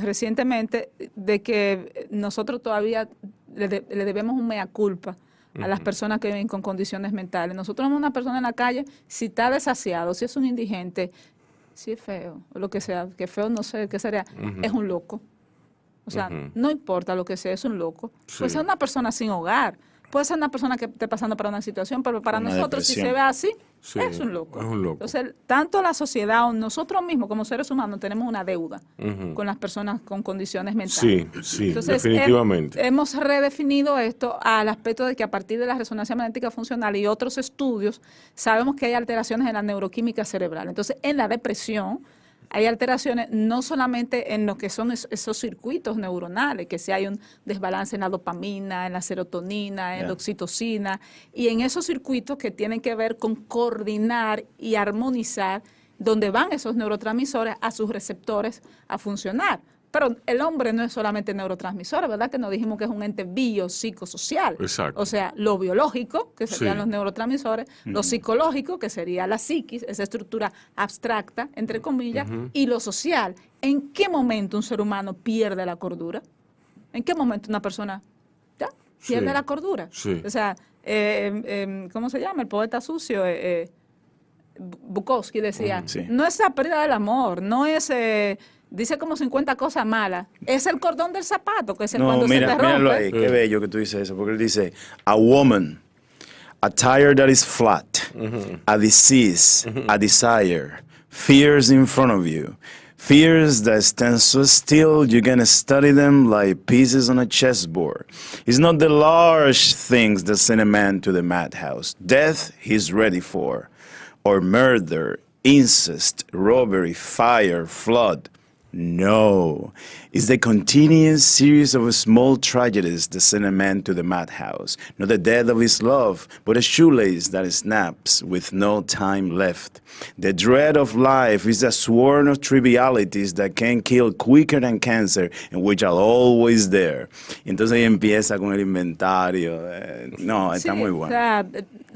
recientemente de que nosotros todavía le debemos un mea culpa a las personas que viven con condiciones mentales. Nosotros vemos una persona en la calle, si está desasiado, si es un indigente, si es feo, o lo que sea, que feo no sé qué sería, es un loco. O sea, no importa lo que sea, es un loco. Sí. Puede ser una persona sin hogar, puede ser una persona que esté pasando por una situación, pero para Una nosotros, si depresión. se ve así, Sí, es un loco. es un loco. Entonces, tanto la sociedad o nosotros mismos como seres humanos tenemos una deuda con las personas con condiciones mentales. Sí, Entonces, definitivamente. hemos redefinido esto al aspecto de que a partir de la resonancia magnética funcional y otros estudios, sabemos que hay alteraciones en la neuroquímica cerebral. Entonces, en la depresión hay alteraciones no solamente en lo que son esos circuitos neuronales, que si hay un desbalance en la dopamina, en la serotonina, en la oxitocina, y en esos circuitos que tienen que ver con coordinar y armonizar donde van esos neurotransmisores a sus receptores a funcionar. Pero el hombre no es solamente neurotransmisor, ¿verdad? Que nos dijimos que es un ente biopsicosocial. Exacto. O sea, lo biológico, que serían Sí. los neurotransmisores, lo psicológico, que sería la psiquis, esa estructura abstracta, entre comillas, y lo social. ¿En qué momento un ser humano pierde la cordura? ¿En qué momento una persona ya pierde Sí. la cordura? Sí. O sea, ¿cómo se llama? El poeta sucio, Bukowski decía, Sí. no es la pérdida del amor, no es, dice como 50 cosas malas, es el cordón del zapato, que es el No, cuando se te míralo rompe. ahí, qué bello que tú dices eso, porque él dice, a woman, a tire that is flat, a disease, a desire, fears in front of you, fears that stand so still you can study them like pieces on a chessboard. It's not the large things that send a man to the madhouse. Death he's ready for, or murder, incest, robbery, fire, flood. No, it's the continuous series of small tragedies that send a man to the madhouse. Not the death of his love, but a shoelace that snaps with no time left. The dread of life is a swarm of trivialities that can kill quicker than cancer, and which are always there. Entonces ahí empieza con el inventario. No, está Sí, muy o bueno. sea,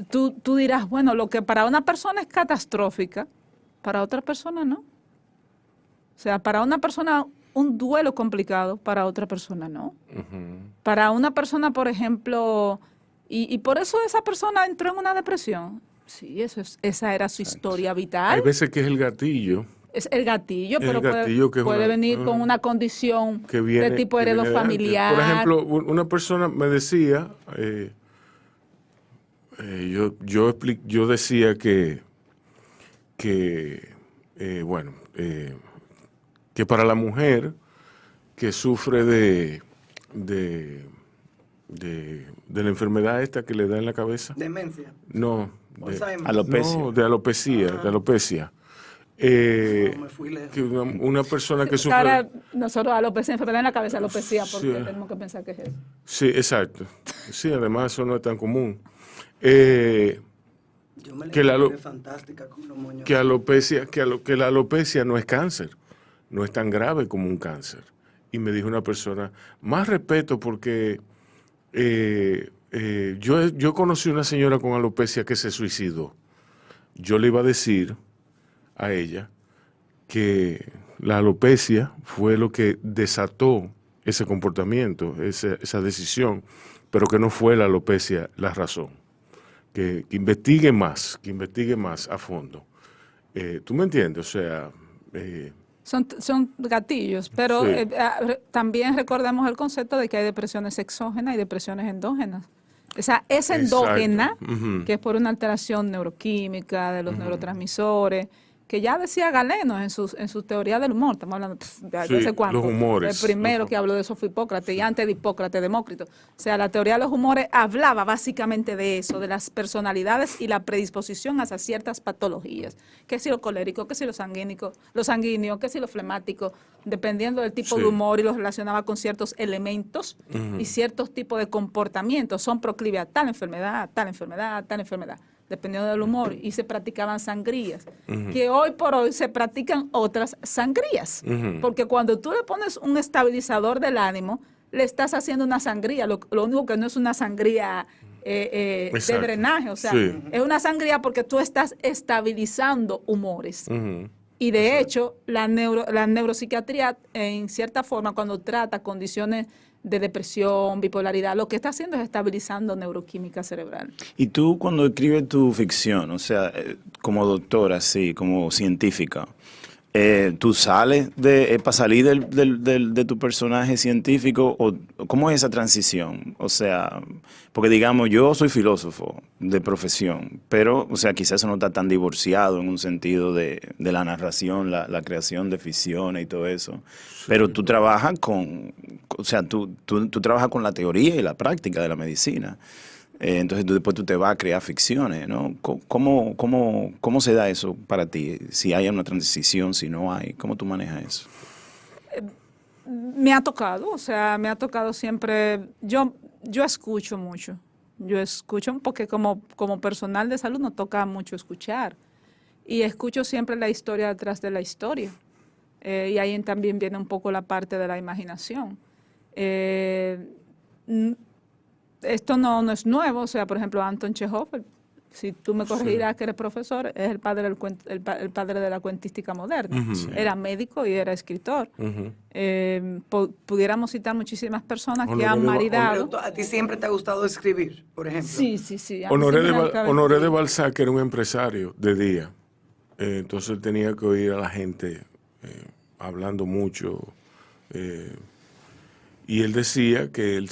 tú dirás, bueno, lo que para una persona es catastrófica, para otra persona no. O sea, para una persona un duelo complicado, para otra persona no. Para una persona, por ejemplo, y por eso esa persona entró en una depresión. Sí, esa era su historia Hay vital. veces que es el gatillo Es el gatillo, El pero gatillo que es puede una- venir con una condición que viene de tipo que viene de antes. heredofamiliar. Por ejemplo, una persona me decía, yo decía bueno, que para la mujer que sufre de la enfermedad esta que le da en la cabeza, Demencia. no, Alzheimer. Alopecia. no, de alopecia. No, me fui lejos. Que una persona que sufre... Ahora nosotros alopecia, enfermedad en la cabeza, alopecia, porque Sí. tenemos que pensar que es eso. Sí, exacto. Sí, además eso no es tan común. Yo me que la encontré alo- fantástica con los moños. que la alopecia no es cáncer, no es tan grave como un cáncer. Y me dijo una persona, más respeto porque yo conocí una señora con alopecia que se suicidó. Yo le iba a decir a ella que la alopecia fue lo que desató ese comportamiento, esa decisión, pero que no fue la alopecia la razón. Que investigue más a fondo. ¿Tú me entiendes? O sea, Son gatillos, pero Sí. también recordemos el concepto de que hay depresiones exógenas y depresiones endógenas. O sea, es Exacto. endógena, Ujú. que es por una alteración neuroquímica de los neurotransmisores, que ya decía Galeno en su teoría del humor, estamos hablando de Sí, hace cuánto. los humores. El primero que habló de eso fue Hipócrates, y antes de Hipócrates, Demócrito. O sea, la teoría de los humores hablaba básicamente de eso, de las personalidades y la predisposición hacia ciertas patologías. Que si lo colérico, que si lo sanguíneo, que si lo flemático, dependiendo del tipo Sí. de humor, y los relacionaba con ciertos elementos y ciertos tipos de comportamientos. Son proclives a tal enfermedad, tal enfermedad, tal enfermedad, dependiendo del humor, y se practicaban sangrías, que hoy por hoy se practican otras sangrías, porque cuando tú le pones un estabilizador del ánimo, le estás haciendo una sangría, lo único que no es una sangría de Exacto. drenaje, o sea, Sí. es una sangría porque tú estás estabilizando humores. Y de hecho, la neuropsiquiatría, en cierta forma, cuando trata condiciones de depresión, bipolaridad, lo que está haciendo es estabilizando neuroquímica cerebral. Y tú cuando escribes tu ficción, o sea, como doctora, sí, como científica, ¿tú sales para salir de tu personaje científico? ¿O cómo es esa transición? O sea, porque digamos, yo soy filósofo de profesión, pero, o sea, quizás eso no está tan divorciado en un sentido de la narración, la creación de ficciones y todo eso. Pero tú trabajas o sea, tú trabajas con la teoría y la práctica de la medicina. Entonces después tú te vas a crear ficciones, ¿no? ¿Cómo se da eso para ti? Si hay una transición, si no hay, ¿cómo tú manejas eso? Me ha tocado, o sea, me ha tocado siempre, yo escucho mucho, porque como personal de salud nos toca mucho escuchar, y escucho siempre la historia detrás de la historia, y ahí también viene un poco la parte de la imaginación. Esto no es nuevo, o sea, por ejemplo, Anton Chekhov, si tú me corregirás que eres profesor, es el padre el padre de la cuentística moderna. Era médico y era escritor. Pudiéramos citar muchísimas personas que han maridado. Pero ¿a ti siempre te ha gustado escribir, por ejemplo? Sí. A mí Honoré siempre me de, gustaba Honoré de escribir. Balzac era un empresario de día. Entonces él tenía que oír a la gente hablando mucho. Y él decía que él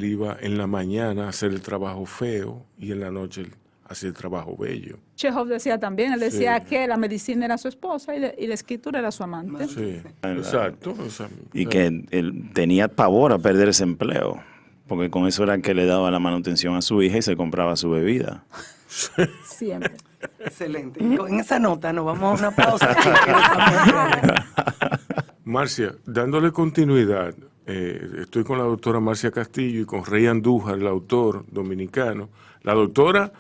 iba en la mañana a hacer el trabajo feo y en la noche hacía el trabajo bello. Chekhov decía también, él decía Sí. que la medicina era su esposa y la escritura era su amante. Sí, exacto. Y que él tenía pavor a perder ese empleo, porque con eso era que le daba la manutención a su hija y se compraba su bebida. Siempre. Excelente. Y con esa nota nos vamos a una pausa. Que nos estamos- Marcia, dándole continuidad, estoy con la doctora Marcia Castillo y con Rey Andújar, el autor dominicano, la doctora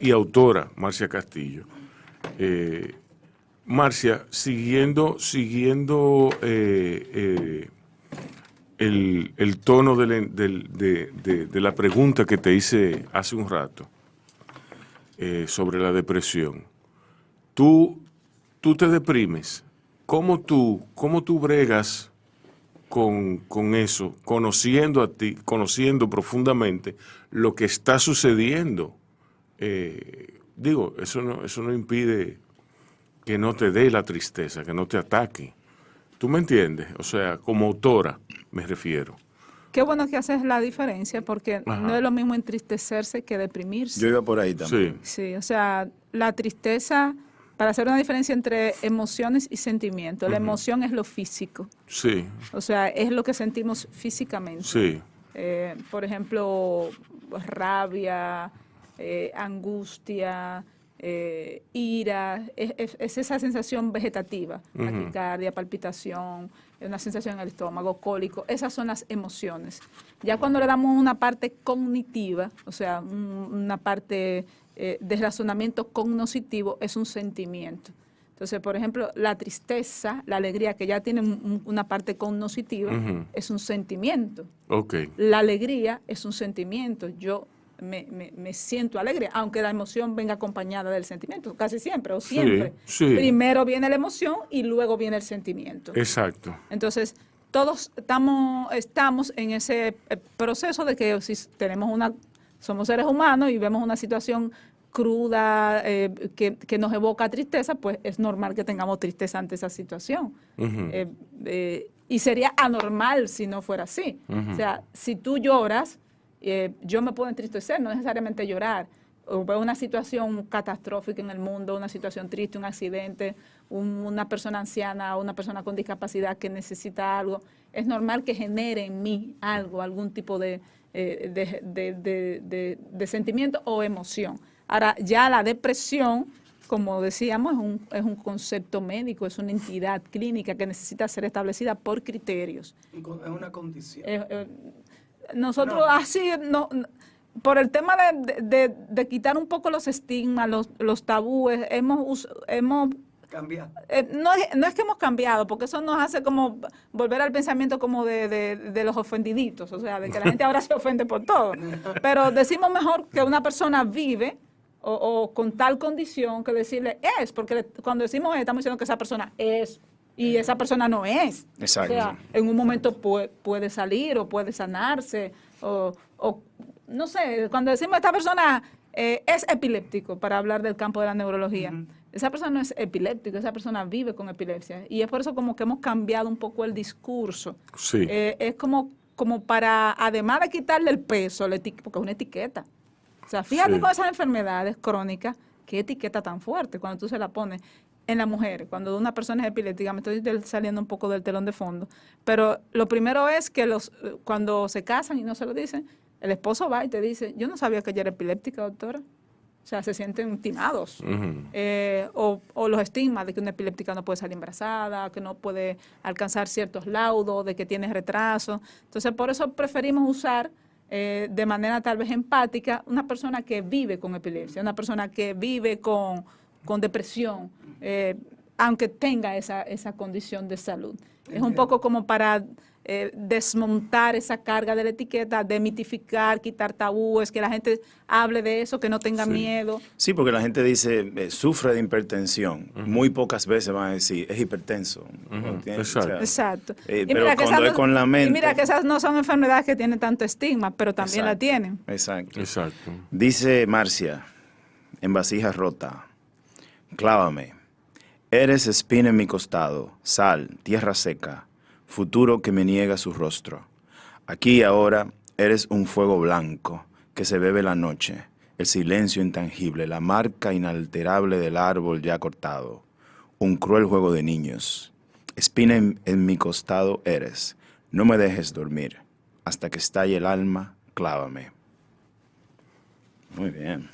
y autora Marcia Castillo. Marcia, siguiendo el tono de la pregunta que te hice hace un rato sobre la depresión, tú te deprimes. ¿Cómo tú bregas con eso, conociendo profundamente lo que está sucediendo? Eso no impide que no te dé la tristeza, que no te ataque. ¿Tú me entiendes? O sea, como autora me refiero. Qué bueno que haces la diferencia, porque Ajá. no es lo mismo entristecerse que deprimirse. Yo iba por ahí también. Sí. Sí, o sea, la tristeza, para hacer una diferencia entre emociones y sentimientos, la emoción es lo físico, Sí, o sea, es lo que sentimos físicamente. sí, Por ejemplo, rabia, angustia, ira, es esa sensación vegetativa, taquicardia, palpitación, una sensación en el estómago, cólico, esas son las emociones. Ya cuando le damos una parte cognitiva, o sea, una parte de razonamiento cognoscitivo, es un sentimiento. Entonces, por ejemplo, la tristeza, la alegría, que ya tiene una parte cognoscitiva, es un sentimiento. ok. La alegría es un sentimiento. Yo me siento alegre, aunque la emoción venga acompañada del sentimiento, casi siempre o siempre. Sí. Primero viene la emoción y luego viene el sentimiento. Exacto. Entonces, todos estamos en ese proceso de que si somos seres humanos y vemos una situación cruda que nos evoca tristeza, pues es normal que tengamos tristeza ante esa situación. Y sería anormal si no fuera así. O sea, si tú lloras, yo me puedo entristecer, no necesariamente llorar, o veo una situación catastrófica en el mundo, una situación triste, un accidente, una persona anciana o una persona con discapacidad que necesita algo, es normal que genere en mí algo, algún tipo de sentimiento o emoción. Ahora, ya la depresión, como decíamos, es un concepto médico, es una entidad clínica que necesita ser establecida por criterios. Es una condición. Nosotros No. así, por el tema de quitar un poco los estigmas, los tabúes, hemos Cambiar. no es que hemos cambiado, porque eso nos hace como volver al pensamiento como de los ofendiditos, o sea, de que la gente ahora se ofende por todo. Pero decimos mejor que una persona vive o con tal condición que decirle es, porque cuando decimos estamos diciendo que esa persona es y esa persona no es. Exacto. O sea, en un momento puede salir o puede sanarse o no sé, cuando decimos esta persona es epiléptico, para hablar del campo de la neurología. Esa persona no es epiléptica, esa persona vive con epilepsia. Y es por eso como que hemos cambiado un poco el discurso. Sí. Es como para, además de quitarle el peso, porque es una etiqueta. O sea, fíjate Sí. con esas enfermedades crónicas, qué etiqueta tan fuerte cuando tú se la pones en la mujer. Cuando una persona es epiléptica, me estoy saliendo un poco del telón de fondo, pero lo primero es que cuando se casan y no se lo dicen, el esposo va y te dice, yo no sabía que ella era epiléptica, doctora. O sea, se sienten timados. O los estigmas de que una epiléptica no puede salir embarazada, que no puede alcanzar ciertos laudos, de que tiene retraso. Entonces, por eso preferimos usar de manera tal vez empática una persona que vive con epilepsia, una persona que vive con depresión, aunque tenga esa condición de salud. Es un poco como para desmontar esa carga de la etiqueta, demitificar, quitar tabúes, que la gente hable de eso, que no tenga miedo. Sí, porque la gente dice, sufre de hipertensión. Muy pocas veces van a decir, es hipertenso. ¿Entiendes? Exacto. Exacto. Pero cuando es con la mente... Y mira que esas no son enfermedades que tienen tanto estigma, pero también la tienen. Exacto. Exacto. Dice Marcia, en vasija rota, clávame, eres espina en mi costado, sal, tierra seca, futuro que me niega su rostro. Aquí y ahora eres un fuego blanco que se bebe la noche, el silencio intangible, la marca inalterable del árbol ya cortado, un cruel juego de niños. Espina en mi costado eres, no me dejes dormir, hasta que estalle el alma, clávame. Muy bien.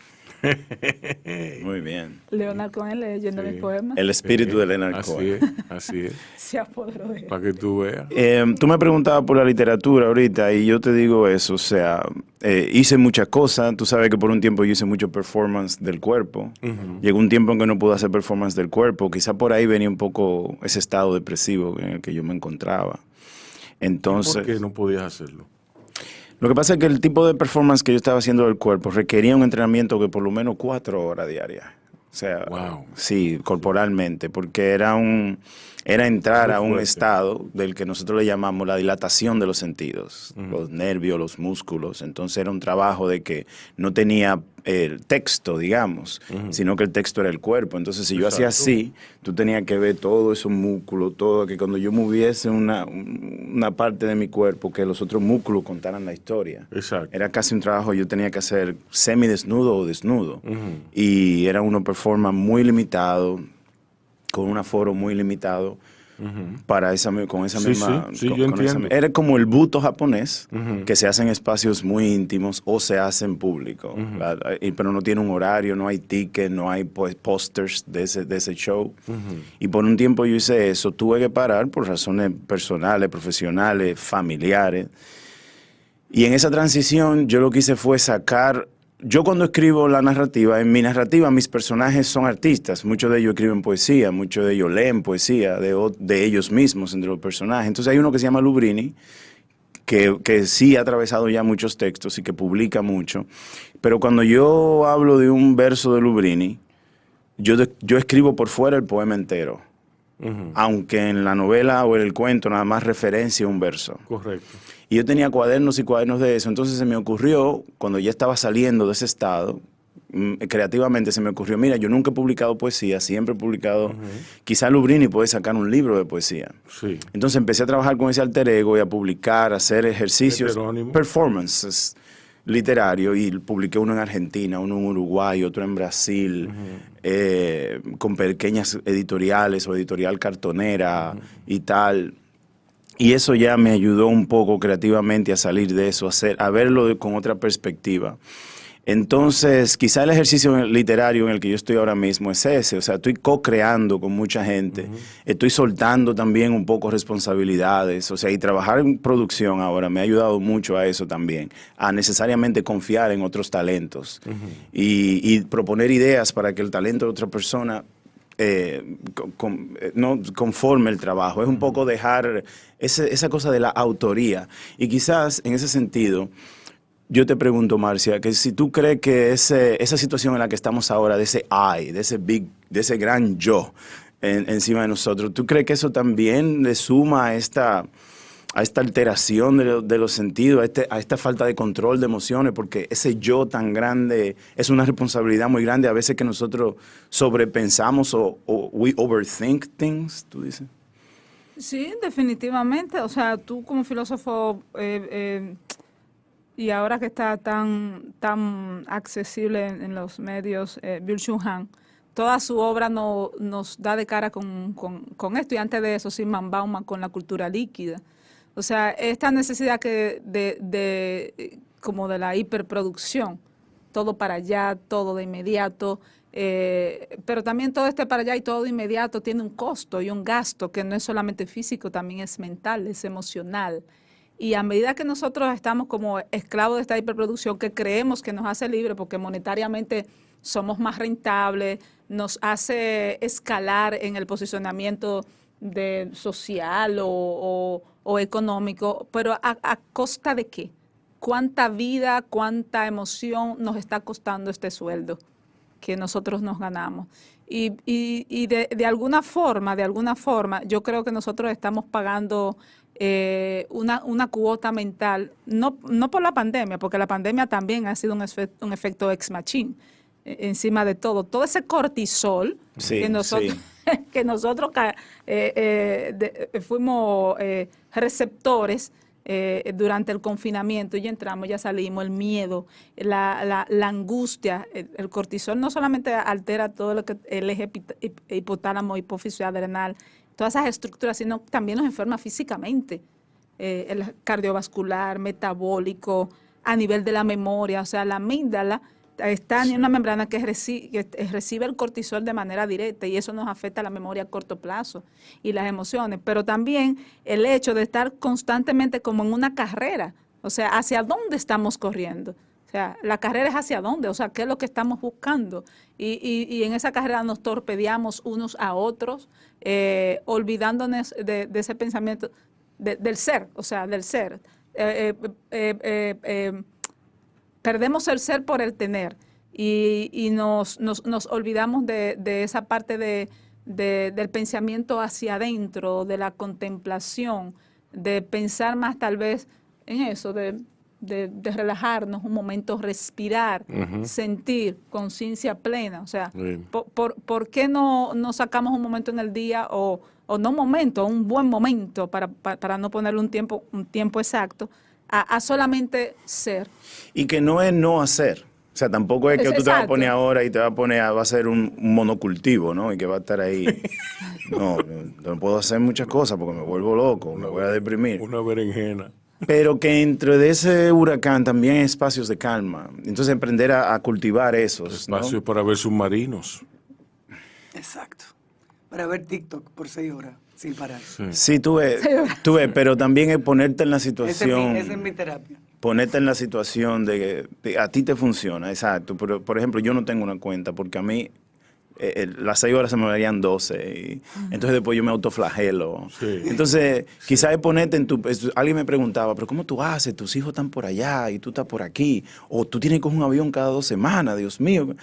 Muy bien. Leonard Cohen leyendo Sí. mis poemas. El espíritu de Leonard Así Cohen. así es, Se apoderó de él. para que tú veas. Tú me preguntabas por la literatura ahorita y yo te digo eso, o sea, hice muchas cosas, tú sabes que por un tiempo yo hice mucho performance del cuerpo, llegó un tiempo en que no pude hacer performance del cuerpo, quizá por ahí venía un poco ese estado depresivo en el que yo me encontraba. Entonces, ¿Por qué no podías hacerlo? lo que pasa es que el tipo de performance que yo estaba haciendo del cuerpo requería un entrenamiento que por lo menos 4 horas diarias. O sea, Wow. sí, corporalmente, porque era entrar Muy a un fuerte. estado del que nosotros le llamamos la dilatación de los sentidos, los nervios, los músculos. Entonces era un trabajo de que no tenía el texto, digamos, sino que el texto era el cuerpo. Entonces si yo hacía Exacto. así, tú tenías que ver todo esos músculos, todo, que cuando yo moviese una parte de mi cuerpo, que los otros músculos contaran la historia. Exacto. Era casi un trabajo que yo tenía que hacer semidesnudo o desnudo. Y era uno performance muy limitado, con un aforo muy limitado, para con esa Sí, misma... sí, yo con esa- entiendo. era como el buto japonés, que se hace en espacios muy íntimos o se hace en público. Pero no tiene un horario, no hay ticket, no hay posters de ese show. Y por un tiempo yo hice eso. Tuve que parar por razones personales, profesionales, familiares. Y en esa transición yo lo que hice fue sacar... Yo cuando escribo la narrativa, en mi narrativa mis personajes son artistas. Muchos de ellos escriben poesía, muchos de ellos leen poesía de ellos mismos entre los personajes. Entonces hay uno que se llama Lubrini, que sí ha atravesado ya muchos textos y que publica mucho. Pero cuando yo hablo de un verso de Lubrini, yo escribo por fuera el poema entero. Aunque en la novela o en el cuento nada más referencia un verso. Correcto. Y yo tenía cuadernos y cuadernos de eso. Entonces se me ocurrió, cuando ya estaba saliendo de ese estado, creativamente se me ocurrió, mira, yo nunca he publicado poesía, siempre he publicado, quizá Lubrini puede sacar un libro de poesía. Sí. Entonces empecé a trabajar con ese alter ego y a publicar, a hacer ejercicios, Heterónimo. performances, literario y publiqué uno en Argentina, uno en Uruguay, otro en Brasil, con pequeñas editoriales o editorial cartonera y tal. Y eso ya me ayudó un poco creativamente a salir de eso, a verlo con otra perspectiva. Entonces, quizá el ejercicio literario en el que yo estoy ahora mismo es ese, o sea, estoy co-creando con mucha gente, estoy soltando también un poco responsabilidades, o sea, y trabajar en producción ahora me ha ayudado mucho a eso también, a necesariamente confiar en otros talentos y proponer ideas para que el talento de otra persona no conforme el trabajo, es un poco dejar esa cosa de la autoría. Y quizás en ese sentido, yo te pregunto, Marcia, que si tú crees que esa situación en la que estamos ahora, de ese I, de ese gran yo encima de nosotros, ¿tú crees que eso también le suma a esta alteración de los sentidos, a esta falta de control de emociones? Porque ese yo tan grande es una responsabilidad muy grande, a veces que nosotros sobrepensamos o we overthink things, tú dices. Sí, definitivamente. O sea, tú como filósofo, y ahora que está tan accesible en los medios, Byung-Chul Han, toda su obra nos da de cara con esto. Y antes de eso, Zygmunt Bauman con la cultura líquida. O sea, esta necesidad como de la hiperproducción, todo para allá, todo de inmediato, pero también todo para allá y todo de inmediato tiene un costo y un gasto que no es solamente físico, también es mental, es emocional. Y a medida que nosotros estamos como esclavos de esta hiperproducción que creemos que nos hace libre porque monetariamente somos más rentables, nos hace escalar en el posicionamiento social o económico, pero ¿a costa de qué? ¿Cuánta vida, cuánta emoción nos está costando este sueldo que nosotros nos ganamos? Y de alguna forma, yo creo que nosotros estamos pagando una cuota mental, no por la pandemia, porque la pandemia también ha sido un efecto ex machine encima de todo ese cortisol que nosotros, que nosotros fuimos receptores durante el confinamiento, y entramos, ya salimos, el miedo, la angustia, el cortisol no solamente altera todo lo que el eje hipotálamo, hipófisis adrenal, todas esas estructuras, sino también nos enferma físicamente, el cardiovascular, metabólico, a nivel de la memoria. O sea, la amígdala está en una membrana que recibe el cortisol de manera directa, y eso nos afecta a la memoria a corto plazo y las emociones, pero también el hecho de estar constantemente como en una carrera, o sea, ¿hacia dónde estamos corriendo? O sea, la carrera es hacia dónde, o sea, ¿qué es lo que estamos buscando? Y en esa carrera nos torpedeamos unos a otros, olvidándonos de ese pensamiento del ser, o sea, del ser. Perdemos el ser por el tener y nos olvidamos de esa parte del pensamiento hacia adentro, de la contemplación, de pensar más tal vez en eso, de relajarnos un momento, respirar, sentir, conciencia plena. O sea, ¿por qué no sacamos un momento en el día o no un momento, un buen momento para no ponerle un tiempo exacto a solamente ser? Y que no es no hacer. O sea, tampoco es que tú te vas a poner ahora y va a ser un monocultivo, ¿no? Y que va a estar ahí. No puedo hacer muchas cosas porque me vuelvo loco, me voy a deprimir. Una berenjena. Pero que dentro de ese huracán también hay espacios de calma. Entonces aprender a cultivar esos. Espacios, ¿no?, para ver submarinos. Exacto. Para ver TikTok por 6 horas sin parar. Sí, tú ves, pero también es ponerte en la situación. Esa es mi terapia. Ponerte en la situación de que a ti te funciona, exacto. Pero, por ejemplo, yo no tengo una cuenta porque a mí las 6 horas se me darían 12. Y entonces después yo me autoflagelo. Sí. Entonces, quizás es ponerte alguien me preguntaba, pero ¿cómo tú haces? Tus hijos están por allá y tú estás por aquí. O tú tienes que coger un avión cada 2 semanas, Dios mío.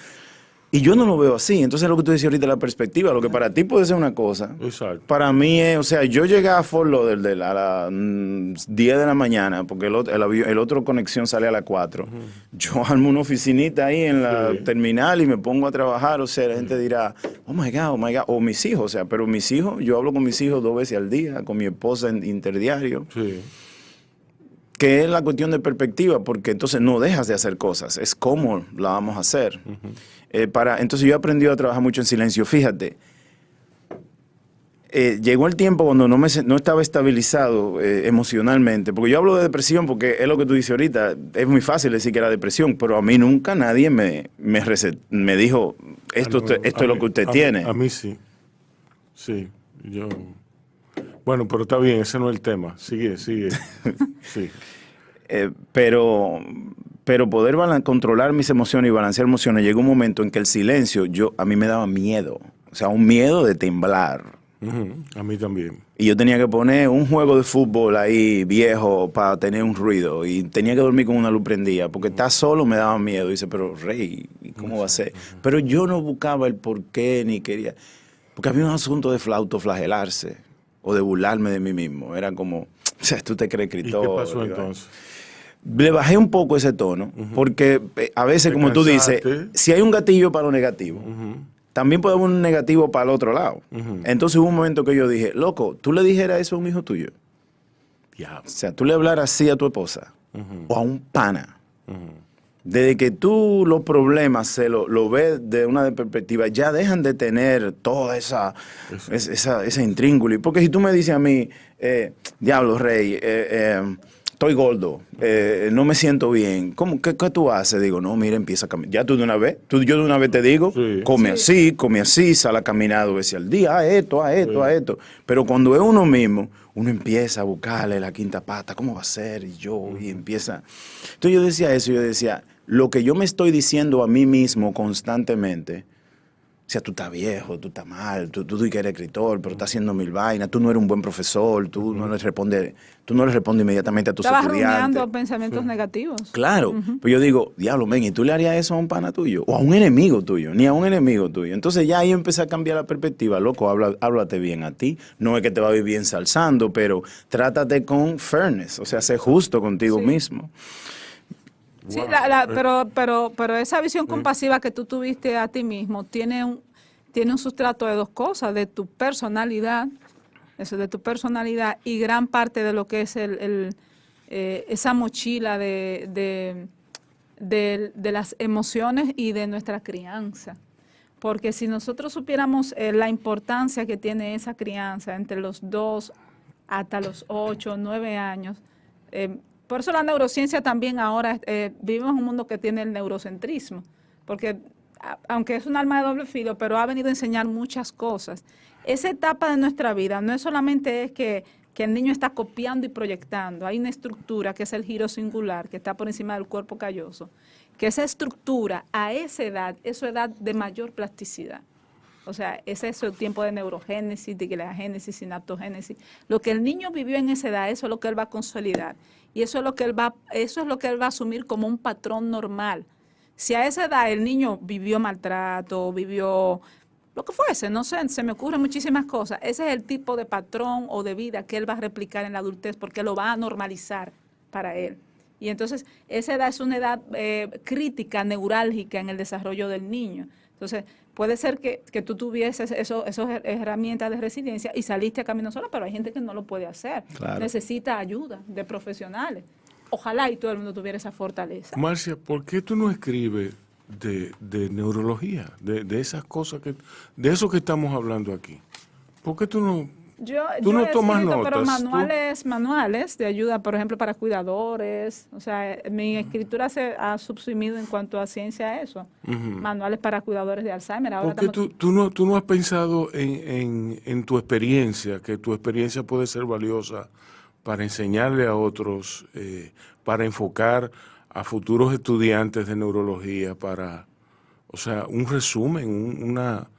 Y yo no lo veo así. Entonces, lo que tú decías ahorita, la perspectiva, lo que para ti puede ser una cosa, exacto, para mí es, o sea, yo llegué a Fort Lauderdale a las 10 de la mañana, porque el otro conexión sale a las 4. Yo armo una oficinita ahí en la terminal y me pongo a trabajar. O sea, la gente dirá, oh my God, o mis hijos, o sea, pero mis hijos, yo hablo con mis hijos 2 veces al día, con mi esposa en interdiario. Sí. que es la cuestión de perspectiva, porque entonces no dejas de hacer cosas, es cómo la vamos a hacer. Entonces yo he aprendido a trabajar mucho en silencio. Fíjate, llegó el tiempo cuando no estaba estabilizado emocionalmente, porque yo hablo de depresión porque es lo que tú dices ahorita, es muy fácil decir que era depresión, pero a mí nunca nadie me dijo, esto es lo que usted tiene. A mí sí, sí, yo... Bueno, pero está bien, ese no es el tema, sigue, sí. Pero poder controlar mis emociones y balancear emociones, llegó un momento en que el silencio, a mí me daba miedo, o sea, un miedo de temblar. A mí también. Y yo tenía que poner un juego de fútbol ahí viejo para tener un ruido. Y tenía que dormir con una luz prendida. Porque estar solo me daba miedo. Y dice, pero Rey, ¿cómo va a ser? Pero yo no buscaba el por qué ni quería. Porque había un asunto de autoflagelarse. O de burlarme de mí mismo. Era como, o sea, tú te crees escritor. ¿Y qué pasó entonces? Le bajé un poco ese tono. Porque a veces, como tú dices, si hay un gatillo para lo negativo, también puede haber un negativo para el otro lado. Entonces hubo un momento que yo dije, loco, ¿tú le dijeras eso a un hijo tuyo? Yeah. O sea, tú le hablaras así a tu esposa o a un pana. Desde que tú los problemas lo ves de una perspectiva, ya dejan de tener toda esa intríngulis. Porque si tú me dices a mí, diablo, Rey, estoy gordo, no me siento bien. ¿Qué tú haces? Digo, no, mira, empieza a caminar. Ya tú de una vez, yo de una vez te digo, come así, sal a caminar 2 veces al día, haz esto. Pero cuando es uno mismo, uno empieza a buscarle la quinta pata, ¿cómo va a ser? Y empieza. Entonces yo decía, lo que yo me estoy diciendo a mí mismo constantemente, o sea, tú estás viejo, tú estás mal, tú que eres escritor, pero estás haciendo 1000 vainas, tú no eres un buen profesor, tú no le respondes inmediatamente a tus estudiantes. Estabas rumiando pensamientos negativos. Claro, pues yo digo, diablo, ven, ¿y tú le harías eso a un pana tuyo? O a un enemigo tuyo, ni a un enemigo tuyo. Entonces ya ahí empecé a cambiar la perspectiva, loco, háblate bien a ti. No es que te va a vivir ensalzando, pero trátate con fairness, o sea, sé justo contigo mismo. Sí, pero esa visión compasiva que tú tuviste a ti mismo tiene un sustrato de 2 cosas, de tu personalidad, y gran parte de lo que es esa mochila de las emociones y de nuestra crianza. Porque si nosotros supiéramos la importancia que tiene esa crianza entre los 2 hasta los 8, 9 años, por eso la neurociencia también ahora, vivimos en un mundo que tiene el neurocentrismo, porque aunque es un arma de doble filo, pero ha venido a enseñar muchas cosas. Esa etapa de nuestra vida no es solamente que el niño está copiando y proyectando, hay una estructura que es el giro singular, que está por encima del cuerpo calloso, que esa estructura a esa edad es su edad de mayor plasticidad. O sea, ese es el tiempo de neurogénesis, de glicogénesis, sinaptogénesis. Lo que el niño vivió en esa edad, eso es lo que él va a consolidar. Y eso es lo que él va a asumir como un patrón normal. Si a esa edad el niño vivió maltrato, vivió lo que fuese, no sé, se me ocurren muchísimas cosas. Ese es el tipo de patrón o de vida que él va a replicar en la adultez porque lo va a normalizar para él. Y entonces esa edad es una edad crítica, neurálgica en el desarrollo del niño. Entonces, puede ser que tú tuvieses esas herramientas de resiliencia y saliste a camino sola, pero hay gente que no lo puede hacer. Claro. Necesita ayuda de profesionales. Ojalá y todo el mundo tuviera esa fortaleza. Marcia, ¿por qué tú no escribes de neurología, de esas cosas, de eso que estamos hablando aquí? ¿Por qué tú no tomas notas? Pero manuales de ayuda, por ejemplo, para cuidadores. O sea, mi escritura se ha subsumido en cuanto a ciencia a eso. Manuales para cuidadores de Alzheimer. Ahora ¿por qué tú no has pensado en tu experiencia, que tu experiencia puede ser valiosa para enseñarle a otros, para enfocar a futuros estudiantes de neurología, o sea, un resumen, una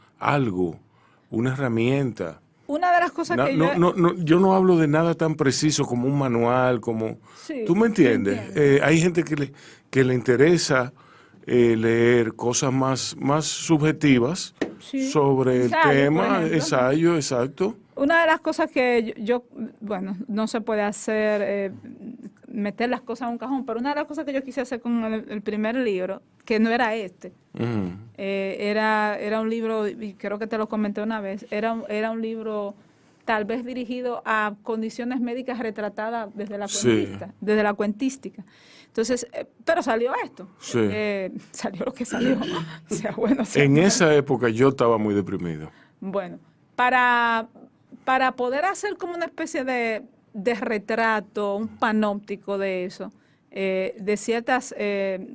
herramienta? Una de las cosas que yo no hablo de nada tan preciso como un manual, Sí, ¿tú me entiendes? Hay gente que le interesa leer cosas más subjetivas sobre el tema, ensayo, exacto. Una de las cosas que no se puede hacer, meter las cosas en un cajón, pero una de las cosas que yo quise hacer con el primer libro, que no era era un libro, y creo que te lo comenté una vez, era un libro tal vez dirigido a condiciones médicas retratadas desde la Sí. desde la cuentística. Entonces, pero salió esto. Sí. Salió lo que salió. Sea bueno, sea En malo. esa época yo estaba muy deprimido. Bueno, para poder hacer como una especie de retrato, un panóptico de eso, de ciertas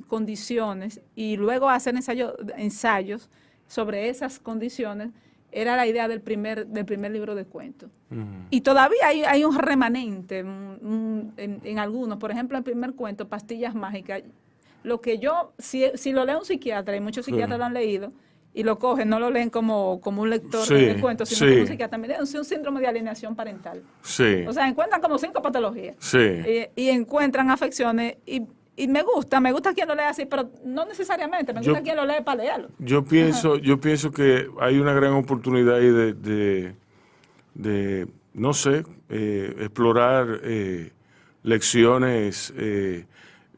condiciones, y luego hacer ensayos sobre esas condiciones, era la idea del primer libro de cuentos. Y todavía hay un remanente en algunos. Por ejemplo, el primer cuento, Pastillas Mágicas, lo que yo, si lo lee un psiquiatra, y muchos psiquiatras lo han leído, y lo cogen, no lo leen como un lector Sí, del cuento, sino sí. como un psiquiatra. También es un síndrome de alienación parental. Sí, O sea, encuentran como 5 patologías. sí. Y encuentran afecciones. Y me gusta quien lo lee así, pero no necesariamente. Me Yo- gusta quien lo lee para leerlo. Yo pienso que hay una gran oportunidad ahí de no sé, explorar lecciones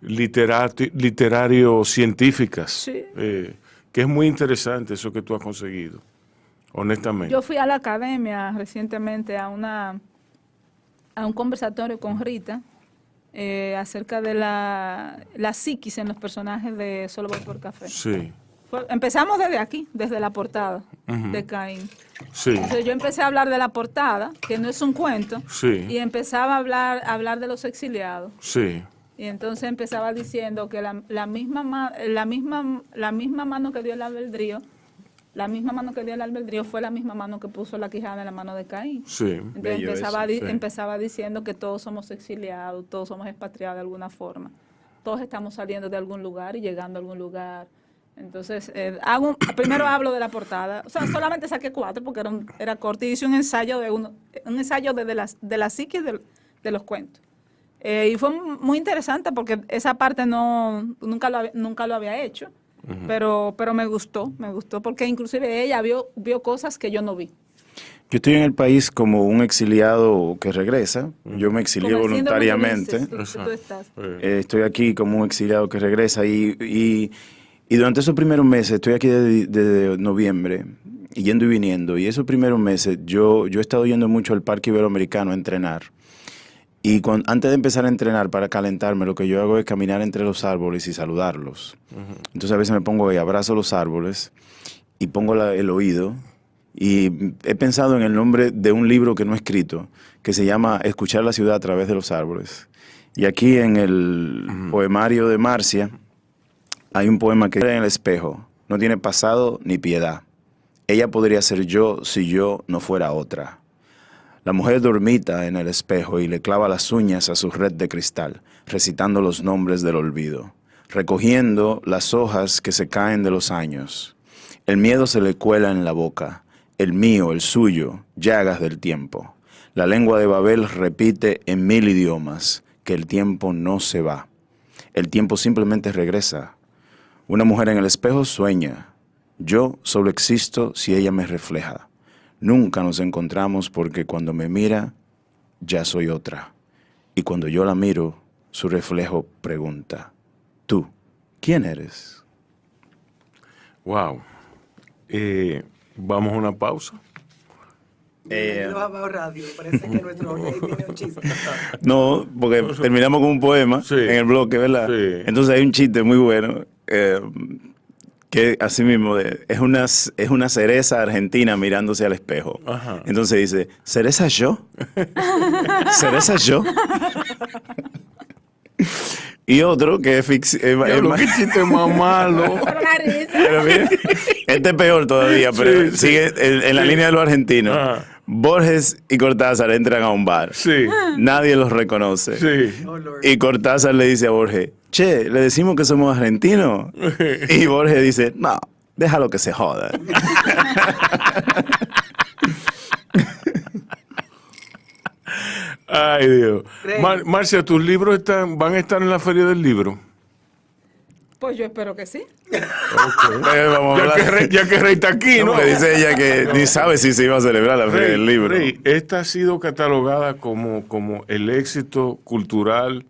literario-científicas, Sí. que es muy interesante eso que tú has conseguido, honestamente. Yo fui a la academia recientemente a un conversatorio con Rita acerca de la psiquis en los personajes de Solo voy por café. Sí, Empezamos desde aquí, desde la portada Ujú. de Caín. sí, Entonces yo empecé a hablar de la portada, que no es un cuento, sí, y empezaba a hablar de los exiliados. sí, Y entonces empezaba diciendo que la misma mano que dio el albedrío, fue la misma mano que puso la quijada en la mano de Caín. sí. Entonces Bello eso, sí. empezaba diciendo que todos somos exiliados, todos somos expatriados de alguna forma. Todos estamos saliendo de algún lugar y llegando a algún lugar. Entonces, primero hablo de la portada. O sea, solamente saqué 4 porque era corto y hice un ensayo de la psiquis de los cuentos. Y fue muy interesante porque esa parte nunca lo había hecho. Pero me gustó porque inclusive ella vio cosas que yo no vi. Yo estoy en el país como un exiliado que regresa. Yo me exilié Como el síndrome de voluntariamente. Ulises, que tú estás. Estoy aquí como un exiliado que regresa y durante esos primeros meses, estoy aquí desde noviembre, yendo y viniendo, y esos primeros meses yo he estado yendo mucho al Parque Iberoamericano a entrenar. Y antes de empezar a entrenar, para calentarme, lo que yo hago es caminar entre los árboles y saludarlos. Entonces a veces me pongo y abrazo los árboles y pongo el oído. Y he pensado en el nombre de un libro que no he escrito, que se llama Escuchar la ciudad a través de los árboles. Y aquí en el poemario de Marcia hay un poema que dice: en el espejo, no tiene pasado ni piedad. Ella podría ser yo si yo no fuera otra. La mujer dormita en el espejo y le clava las uñas a su red de cristal, recitando los nombres del olvido, recogiendo las hojas que se caen de los años. El miedo se le cuela en la boca, el mío, el suyo, llagas del tiempo. La lengua de Babel repite en 1000 idiomas que el tiempo no se va. El tiempo simplemente regresa. Una mujer en el espejo sueña. Yo solo existo si ella me refleja. Nunca nos encontramos porque cuando me mira, ya soy otra. Y cuando yo la miro, su reflejo pregunta: ¿tú quién eres? Wow. Vamos a una pausa. Bienvenidos a Bajo Radio. Parece que nuestro rey tiene un chiste. No, porque terminamos con un poema Sí. en el bloque, ¿verdad? Sí. Entonces hay un chiste muy bueno que así mismo es una cereza argentina mirándose al espejo. Ajá. Entonces dice: ¿cereza yo? ¿Cereza yo? Y otro que es ficción. Diablo, qué chiste más malo. Pero mira, este es peor todavía, pero Sí, sigue en la sí. línea de los argentinos. Ajá. Borges y Cortázar entran a un bar. Sí, Nadie los reconoce. sí. Oh, Lord. Y Cortázar le dice a Borges: che, le decimos que somos argentinos. Y Borges dice: no, déjalo que se joda. Ay, Dios. Rey. Marcia, ¿tus libros van a estar en la Feria del Libro? Pues yo espero que sí. Vamos a hablar. Ya que Rey está aquí, ¿no? Porque dice ella que ni sabe si se iba a celebrar la feria del libro. Rey, esta ha sido catalogada como el éxito cultural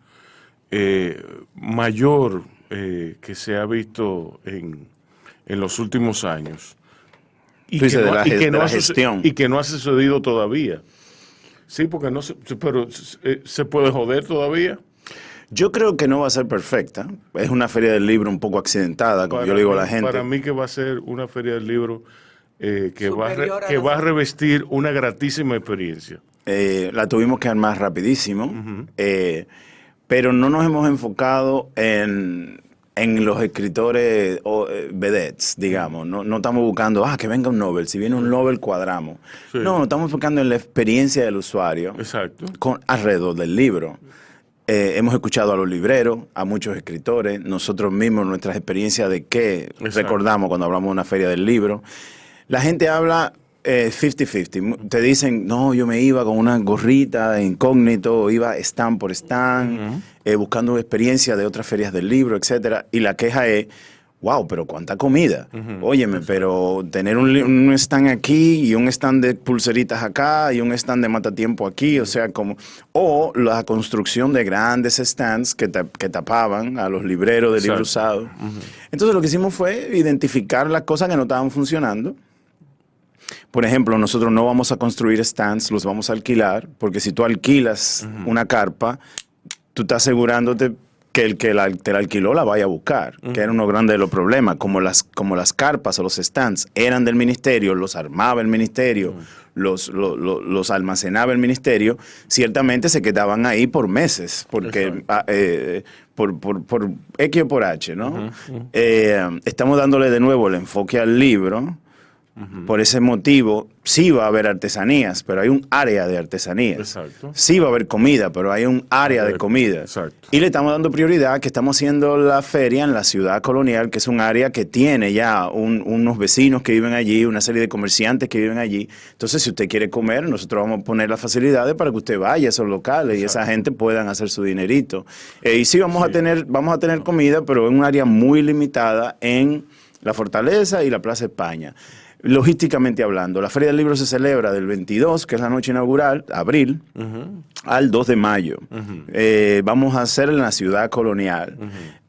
mayor que se ha visto en los últimos años. Y Tú dices, de la ha gestión. y que no ha sucedido todavía. Sí, porque no se, pero se puede joder todavía. Yo creo que no va a ser perfecta. Es una feria del libro un poco accidentada, como yo le digo a la gente. Para mí que va a ser una feria del libro que Superior a que las va a otras. revestir una gratísima experiencia. La tuvimos que armar rapidísimo, pero no nos hemos enfocado en los escritores vedettes, digamos. No estamos buscando, que venga un Nobel. Si viene un Nobel, cuadramos. Sí. No, estamos enfocando en la experiencia del usuario Exacto. alrededor del libro. Hemos escuchado a los libreros, a muchos escritores, nosotros mismos, nuestras experiencias de qué recordamos cuando hablamos de una feria del libro. La gente habla 50-50. Te dicen, no, yo me iba con una gorrita de incógnito, iba stand por stand, buscando experiencias de otras ferias del libro, etcétera. Y la queja es, wow, pero cuánta comida. Óyeme, pero tener un stand aquí y un stand de pulseritas acá y un stand de matatiempo aquí, o sea, o la construcción de grandes stands que tapaban a los libreros de libros usados. Entonces lo que hicimos fue identificar las cosas que no estaban funcionando. Por ejemplo, nosotros no vamos a construir stands, los vamos a alquilar, porque si tú alquilas una carpa, tú estás asegurándote que el que te la alquiló la vaya a buscar, que era uno grande de los problemas. Como las carpas o los stands eran del ministerio, los armaba el ministerio, los almacenaba el ministerio, ciertamente se quedaban ahí por meses, porque por X o por H, ¿no? Estamos dándole de nuevo el enfoque al libro. Por ese motivo, sí va a haber artesanías, pero hay un área de artesanías. Exacto. Sí va a haber comida, pero hay un área de comida. Exacto. Y le estamos dando prioridad que estamos haciendo la feria en la ciudad colonial, que es un área que tiene ya unos vecinos que viven allí, una serie de comerciantes que viven allí. Entonces, si usted quiere comer, nosotros vamos a poner las facilidades para que usted vaya a esos locales y esa gente puedan hacer su dinerito. Y sí, vamos a tener comida, pero en un área muy limitada en la Fortaleza y la Plaza España. Logísticamente hablando, la Feria del Libro se celebra del 22, que es la noche inaugural, abril, al 2 de mayo. Vamos a hacer en la ciudad colonial.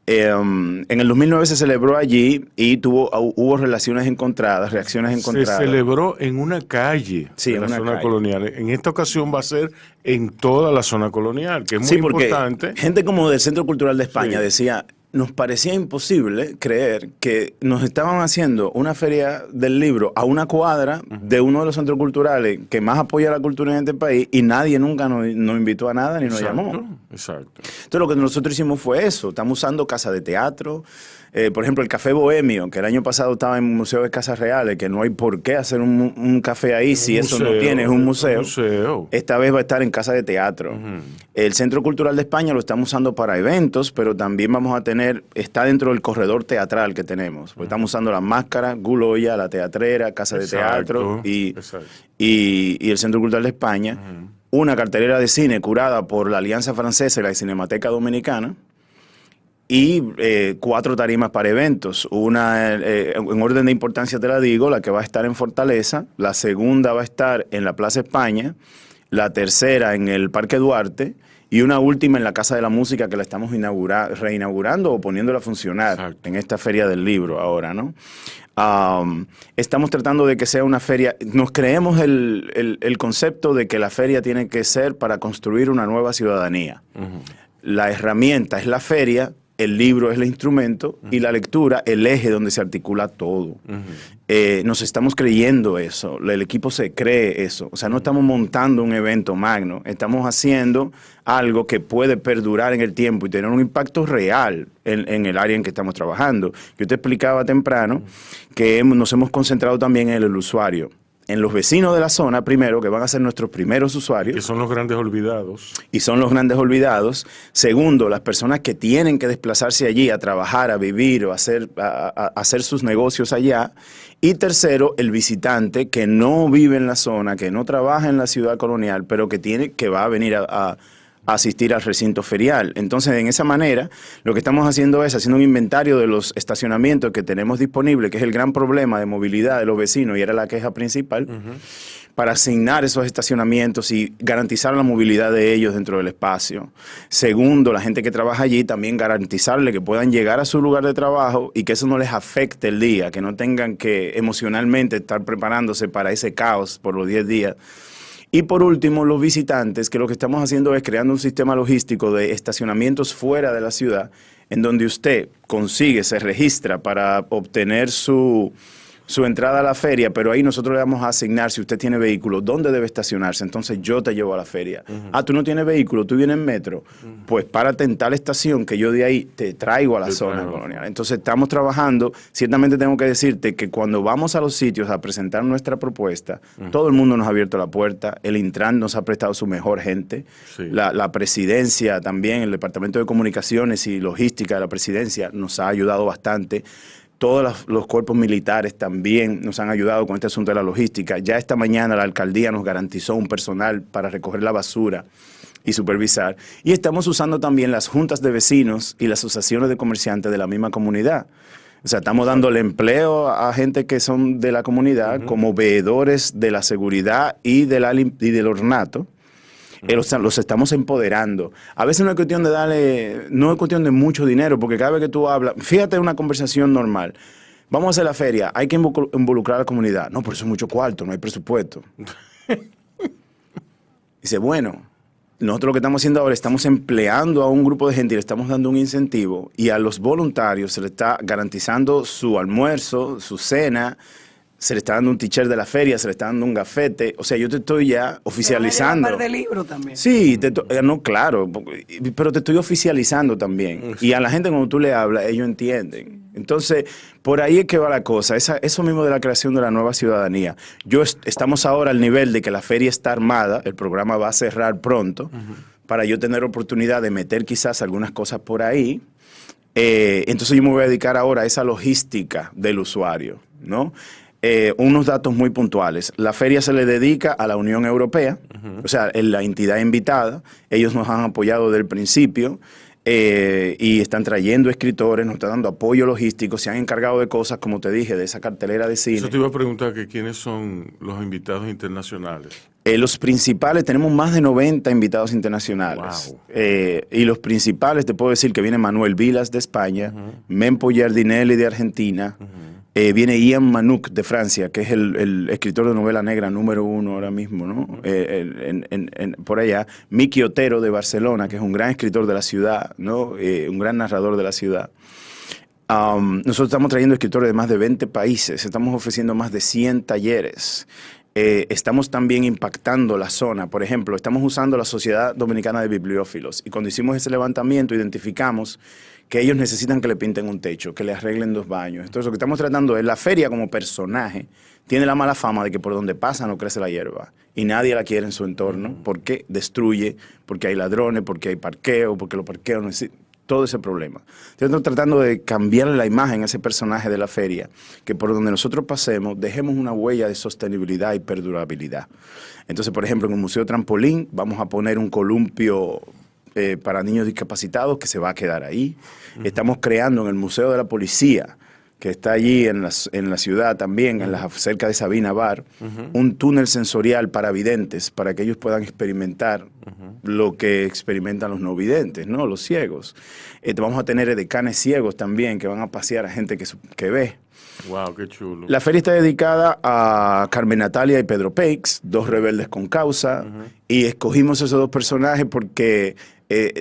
En el 2009 se celebró allí y hubo reacciones encontradas. Se celebró en una calle de la zona colonial. En esta ocasión va a ser en toda la zona colonial, que es muy importante. Gente como del Centro Cultural de España decía, nos parecía imposible creer que nos estaban haciendo una feria del libro a una cuadra de uno de los centros culturales que más apoya la cultura en este país y nadie nunca nos invitó a nada ni nos llamó. Exacto. Entonces lo que nosotros hicimos fue eso. Estamos usando casa de teatro. Por ejemplo, el Café Bohemio, que el año pasado estaba en el Museo de Casas Reales, que no hay por qué hacer un café ahí si eso no tiene, es un museo. Esta vez va a estar en Casa de Teatro. El Centro Cultural de España lo estamos usando para eventos, pero también vamos a tener, está dentro del corredor teatral que tenemos. Pues estamos usando la Máscara, Guloya, la Teatrera, Casa de Teatro y el Centro Cultural de España. Una cartelera de cine curada por la Alianza Francesa y la Cinemateca Dominicana. Y 4 tarimas para eventos. Una, en orden de importancia te la digo, la que va a estar en Fortaleza, la segunda va a estar en la Plaza España, la tercera en el Parque Duarte y una última en la Casa de la Música que la estamos reinaugurando o poniéndola a funcionar en esta Feria del Libro ahora, ¿no? Estamos tratando de que sea una feria, nos creemos el concepto de que la feria tiene que ser para construir una nueva ciudadanía. La herramienta es la feria, el libro es el instrumento y la lectura el eje donde se articula todo. Nos estamos creyendo eso, el equipo se cree eso. O sea, no estamos montando un evento magno, estamos haciendo algo que puede perdurar en el tiempo y tener un impacto real en el área en que estamos trabajando. Yo te explicaba temprano que nos hemos concentrado también en el usuario. En los vecinos de la zona, primero, que van a ser nuestros primeros usuarios. Que son los grandes olvidados. Y son los grandes olvidados. Segundo, las personas que tienen que desplazarse allí a trabajar, a vivir o a hacer sus negocios allá. Y tercero, el visitante que no vive en la zona, que no trabaja en la ciudad colonial, pero que va a venir a asistir al recinto ferial. Entonces, en esa manera, lo que estamos haciendo es haciendo un inventario de los estacionamientos que tenemos disponibles, que es el gran problema de movilidad de los vecinos y era la queja principal, para asignar esos estacionamientos y garantizar la movilidad de ellos dentro del espacio. Segundo, la gente que trabaja allí también garantizarle que puedan llegar a su lugar de trabajo y que eso no les afecte el día, que no tengan que emocionalmente estar preparándose para ese caos por los 10 días. Y por último, los visitantes, que lo que estamos haciendo es creando un sistema logístico de estacionamientos fuera de la ciudad, en donde usted consigue, se registra para obtener su entrada a la feria, pero ahí nosotros le vamos a asignar, si usted tiene vehículo, dónde debe estacionarse. Entonces yo te llevo a la feria. Tú no tienes vehículo, tú vienes en metro, pues párate en tal estación que yo de ahí te traigo a la zona colonial. Entonces estamos trabajando. Ciertamente tengo que decirte que cuando vamos a los sitios a presentar nuestra propuesta, todo el mundo nos ha abierto la puerta, el Intran nos ha prestado su mejor gente, la presidencia también, el Departamento de Comunicaciones y Logística de la presidencia nos ha ayudado bastante. Todos los cuerpos militares también nos han ayudado con este asunto de la logística. Ya esta mañana la alcaldía nos garantizó un personal para recoger la basura y supervisar. Y estamos usando también las juntas de vecinos y las asociaciones de comerciantes de la misma comunidad. O sea, estamos dándole empleo a gente que son de la comunidad como veedores de la seguridad y del ornato. Los estamos empoderando. A veces no es cuestión de no es cuestión de mucho dinero, porque cada vez que tú hablas, fíjate en una conversación normal, vamos a hacer la feria, hay que involucrar a la comunidad. No, por eso es mucho cuarto, no hay presupuesto. Dice, bueno, nosotros lo que estamos haciendo ahora, estamos empleando a un grupo de gente y le estamos dando un incentivo, y a los voluntarios se les está garantizando su almuerzo, su cena, se le está dando un t-shirt de la feria, se le está dando un gafete. O sea, yo te estoy ya oficializando. Un par de libros también. Sí, no, claro, pero te estoy oficializando también. Y a la gente cuando tú le hablas, ellos entienden. Entonces, por ahí es que va la cosa. Eso mismo de la creación de la nueva ciudadanía. Estamos ahora al nivel de que la feria está armada, el programa va a cerrar pronto, para yo tener oportunidad de meter quizás algunas cosas por ahí. Entonces yo me voy a dedicar ahora a esa logística del usuario, ¿no? Unos datos muy puntuales. La feria se le dedica a la Unión Europea, o sea, la entidad invitada. Ellos nos han apoyado desde el principio y están trayendo escritores, nos están dando apoyo logístico, se han encargado de cosas, como te dije, de esa cartelera de cine. Eso te iba a preguntar, que quiénes son los invitados internacionales. Los principales, tenemos más de 90 invitados internacionales. Wow. Y los principales, te puedo decir que viene Manuel Vilas de España, Mempo Giardinelli de Argentina, viene Ian Manouk de Francia, que es el escritor de novela negra número 1 ahora mismo, ¿no? Por allá. Miki Otero de Barcelona, que es un gran escritor de la ciudad, ¿no? Un gran narrador de la ciudad. Nosotros estamos trayendo escritores de más de 20 países, estamos ofreciendo más de 100 talleres. Estamos también impactando la zona. Por ejemplo, estamos usando la Sociedad Dominicana de Bibliófilos, y cuando hicimos ese levantamiento identificamos que ellos necesitan que le pinten un techo, que le arreglen 2 baños. Entonces lo que estamos tratando es, la feria como personaje tiene la mala fama de que por donde pasa no crece la hierba y nadie la quiere en su entorno porque destruye, porque hay ladrones, porque hay parqueo, porque los parqueos no existen. Todo ese problema. Estamos tratando de cambiarle la imagen a ese personaje de la feria, que por donde nosotros pasemos dejemos una huella de sostenibilidad y perdurabilidad. Entonces, por ejemplo, en el Museo Trampolín vamos a poner un columpio para niños discapacitados que se va a quedar ahí. Estamos creando en el Museo de la Policía, que está allí en la ciudad también, cerca de Sabina Bar, un túnel sensorial para videntes, para que ellos puedan experimentar lo que experimentan los no videntes, ¿no? Los ciegos. Vamos a tener edecanes ciegos también, que van a pasear a gente que ve. Wow, qué chulo. La feria está dedicada a Carmen Natalia y Pedro Peix, 2 rebeldes con causa, y escogimos esos 2 personajes porque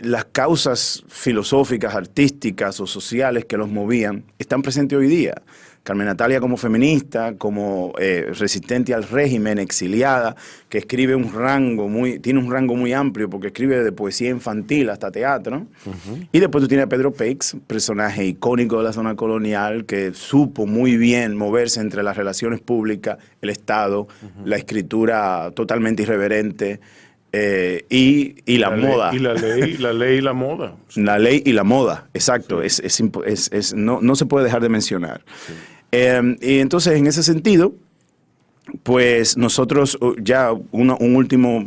las causas filosóficas, artísticas o sociales que los movían están presentes hoy día. Carmen Natalia como feminista, como resistente al régimen, exiliada, que escribe tiene un rango muy amplio porque escribe de poesía infantil hasta teatro. Y después tú tienes a Pedro Peix, personaje icónico de la zona colonial, que supo muy bien moverse entre las relaciones públicas, el Estado, la escritura totalmente irreverente, y la moda. Y la ley y la moda. La ley y la moda, exacto. Sí. No se puede dejar de mencionar. Sí. Y entonces, en ese sentido, pues nosotros ya un último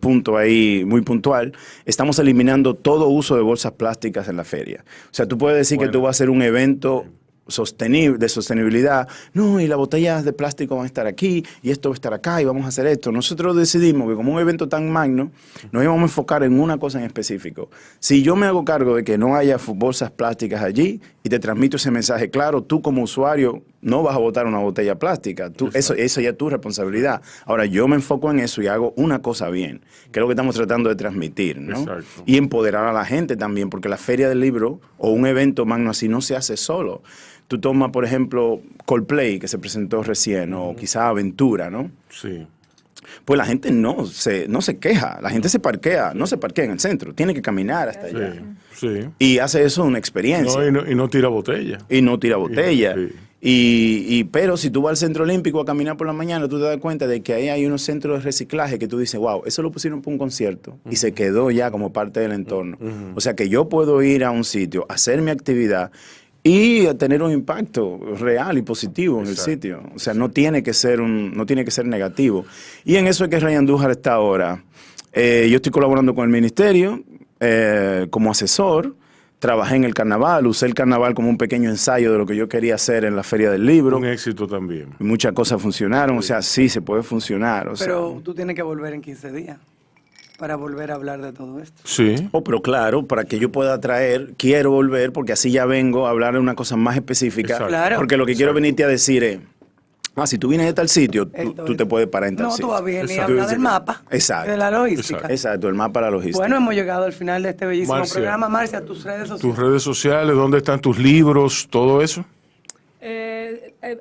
punto ahí muy puntual, estamos eliminando todo uso de bolsas plásticas en la feria. O sea, tú puedes decir que tú vas a hacer un evento de sostenibilidad. No, y las botellas de plástico van a estar aquí, y esto va a estar acá, y vamos a hacer esto. Nosotros decidimos que como un evento tan magno, nos íbamos a enfocar en una cosa en específico. Si yo me hago cargo de que no haya bolsas plásticas allí, y te transmito ese mensaje claro, tú como usuario no vas a botar una botella plástica. Eso ya es tu responsabilidad. Ahora, yo me enfoco en eso y hago una cosa bien, que es lo que estamos tratando de transmitir, ¿no? Exacto. Y empoderar a la gente también, porque la Feria del Libro o un evento magno así no se hace solo. Tú tomas, por ejemplo, Coldplay, que se presentó recién, o quizá Aventura, ¿no? Sí. Pues la gente no se queja, la gente se parquea, no se parquea en el centro, tiene que caminar hasta allá. Sí. Y hace eso una experiencia. Y no tira botella. Y no tira botella. Sí. Pero si tú vas al Centro Olímpico a caminar por la mañana, tú te das cuenta de que ahí hay unos centros de reciclaje que tú dices, wow, eso lo pusieron para un concierto y se quedó ya como parte del entorno. O sea que yo puedo ir a un sitio, hacer mi actividad y tener un impacto real y positivo en el sitio. O sea, no tiene que ser negativo. Y en eso es que Rey Andújar está ahora. Yo estoy colaborando con el ministerio como asesor. Trabajé en el carnaval, usé el carnaval como un pequeño ensayo de lo que yo quería hacer en la Feria del Libro. Un éxito también. Muchas cosas funcionaron, o sea, sí, se puede funcionar. Pero tú tienes que volver en 15 días para volver a hablar de todo esto. Sí. Pero claro, para que yo pueda traer, quiero volver, porque así ya vengo a hablar de una cosa más específica. Exacto. Claro. Porque lo que quiero venirte a decir es, si tú vienes de tal sitio, tú te puedes parar en tal No, sitio. tú vas bien y Exacto. hablar del mapa. Exacto. De la logística. Exacto, el mapa de la logística. Bueno, hemos llegado al final de este bellísimo Marcia. programa. Marcia, tus redes sociales. Tus redes sociales, ¿dónde están tus libros? Todo eso.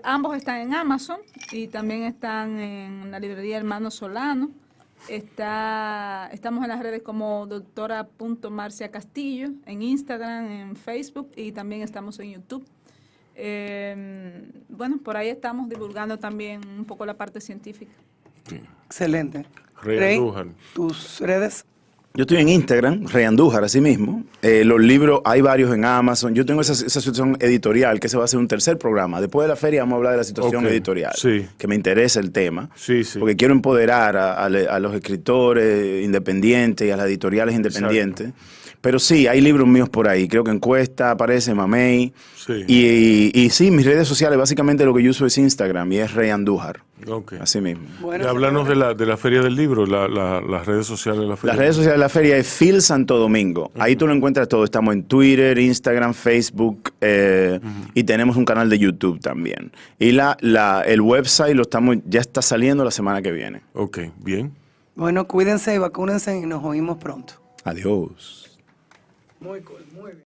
Ambos están en Amazon y también están en la librería Hermano Solano. Estamos en las redes como doctora.Marcia Castillo, en Instagram, en Facebook y también estamos en YouTube. Bueno, por ahí estamos divulgando también un poco la parte científica. Excelente. Rey Andújar. Tus redes. Yo estoy en Instagram, Rey Andújar, así mismo. Los libros, hay varios en Amazon. Yo tengo esa situación editorial, que se va a hacer un tercer programa. Después de la feria vamos a hablar de la situación Ok, editorial, sí. que me interesa el tema. Sí, sí. Porque quiero empoderar a los escritores independientes y a las editoriales independientes. Pero sí, hay libros míos por ahí. Creo que Encuesta aparece, Mamey. Sí. Y sí, mis redes sociales, básicamente lo que yo uso es Instagram y es Rey Andújar. Ok. Así mismo. Bueno, Y háblanos de la Feria del Libro, las redes sociales de la Feria. Las redes sociales de la feria es Phil Santo Domingo. Ahí tú lo encuentras todo. Estamos en Twitter, Instagram, Facebook y tenemos un canal de YouTube también. Y el website ya está saliendo la semana que viene. Ok, bien. Bueno, cuídense y vacúnense y nos oímos pronto. Adiós. Muy cool, muy bien.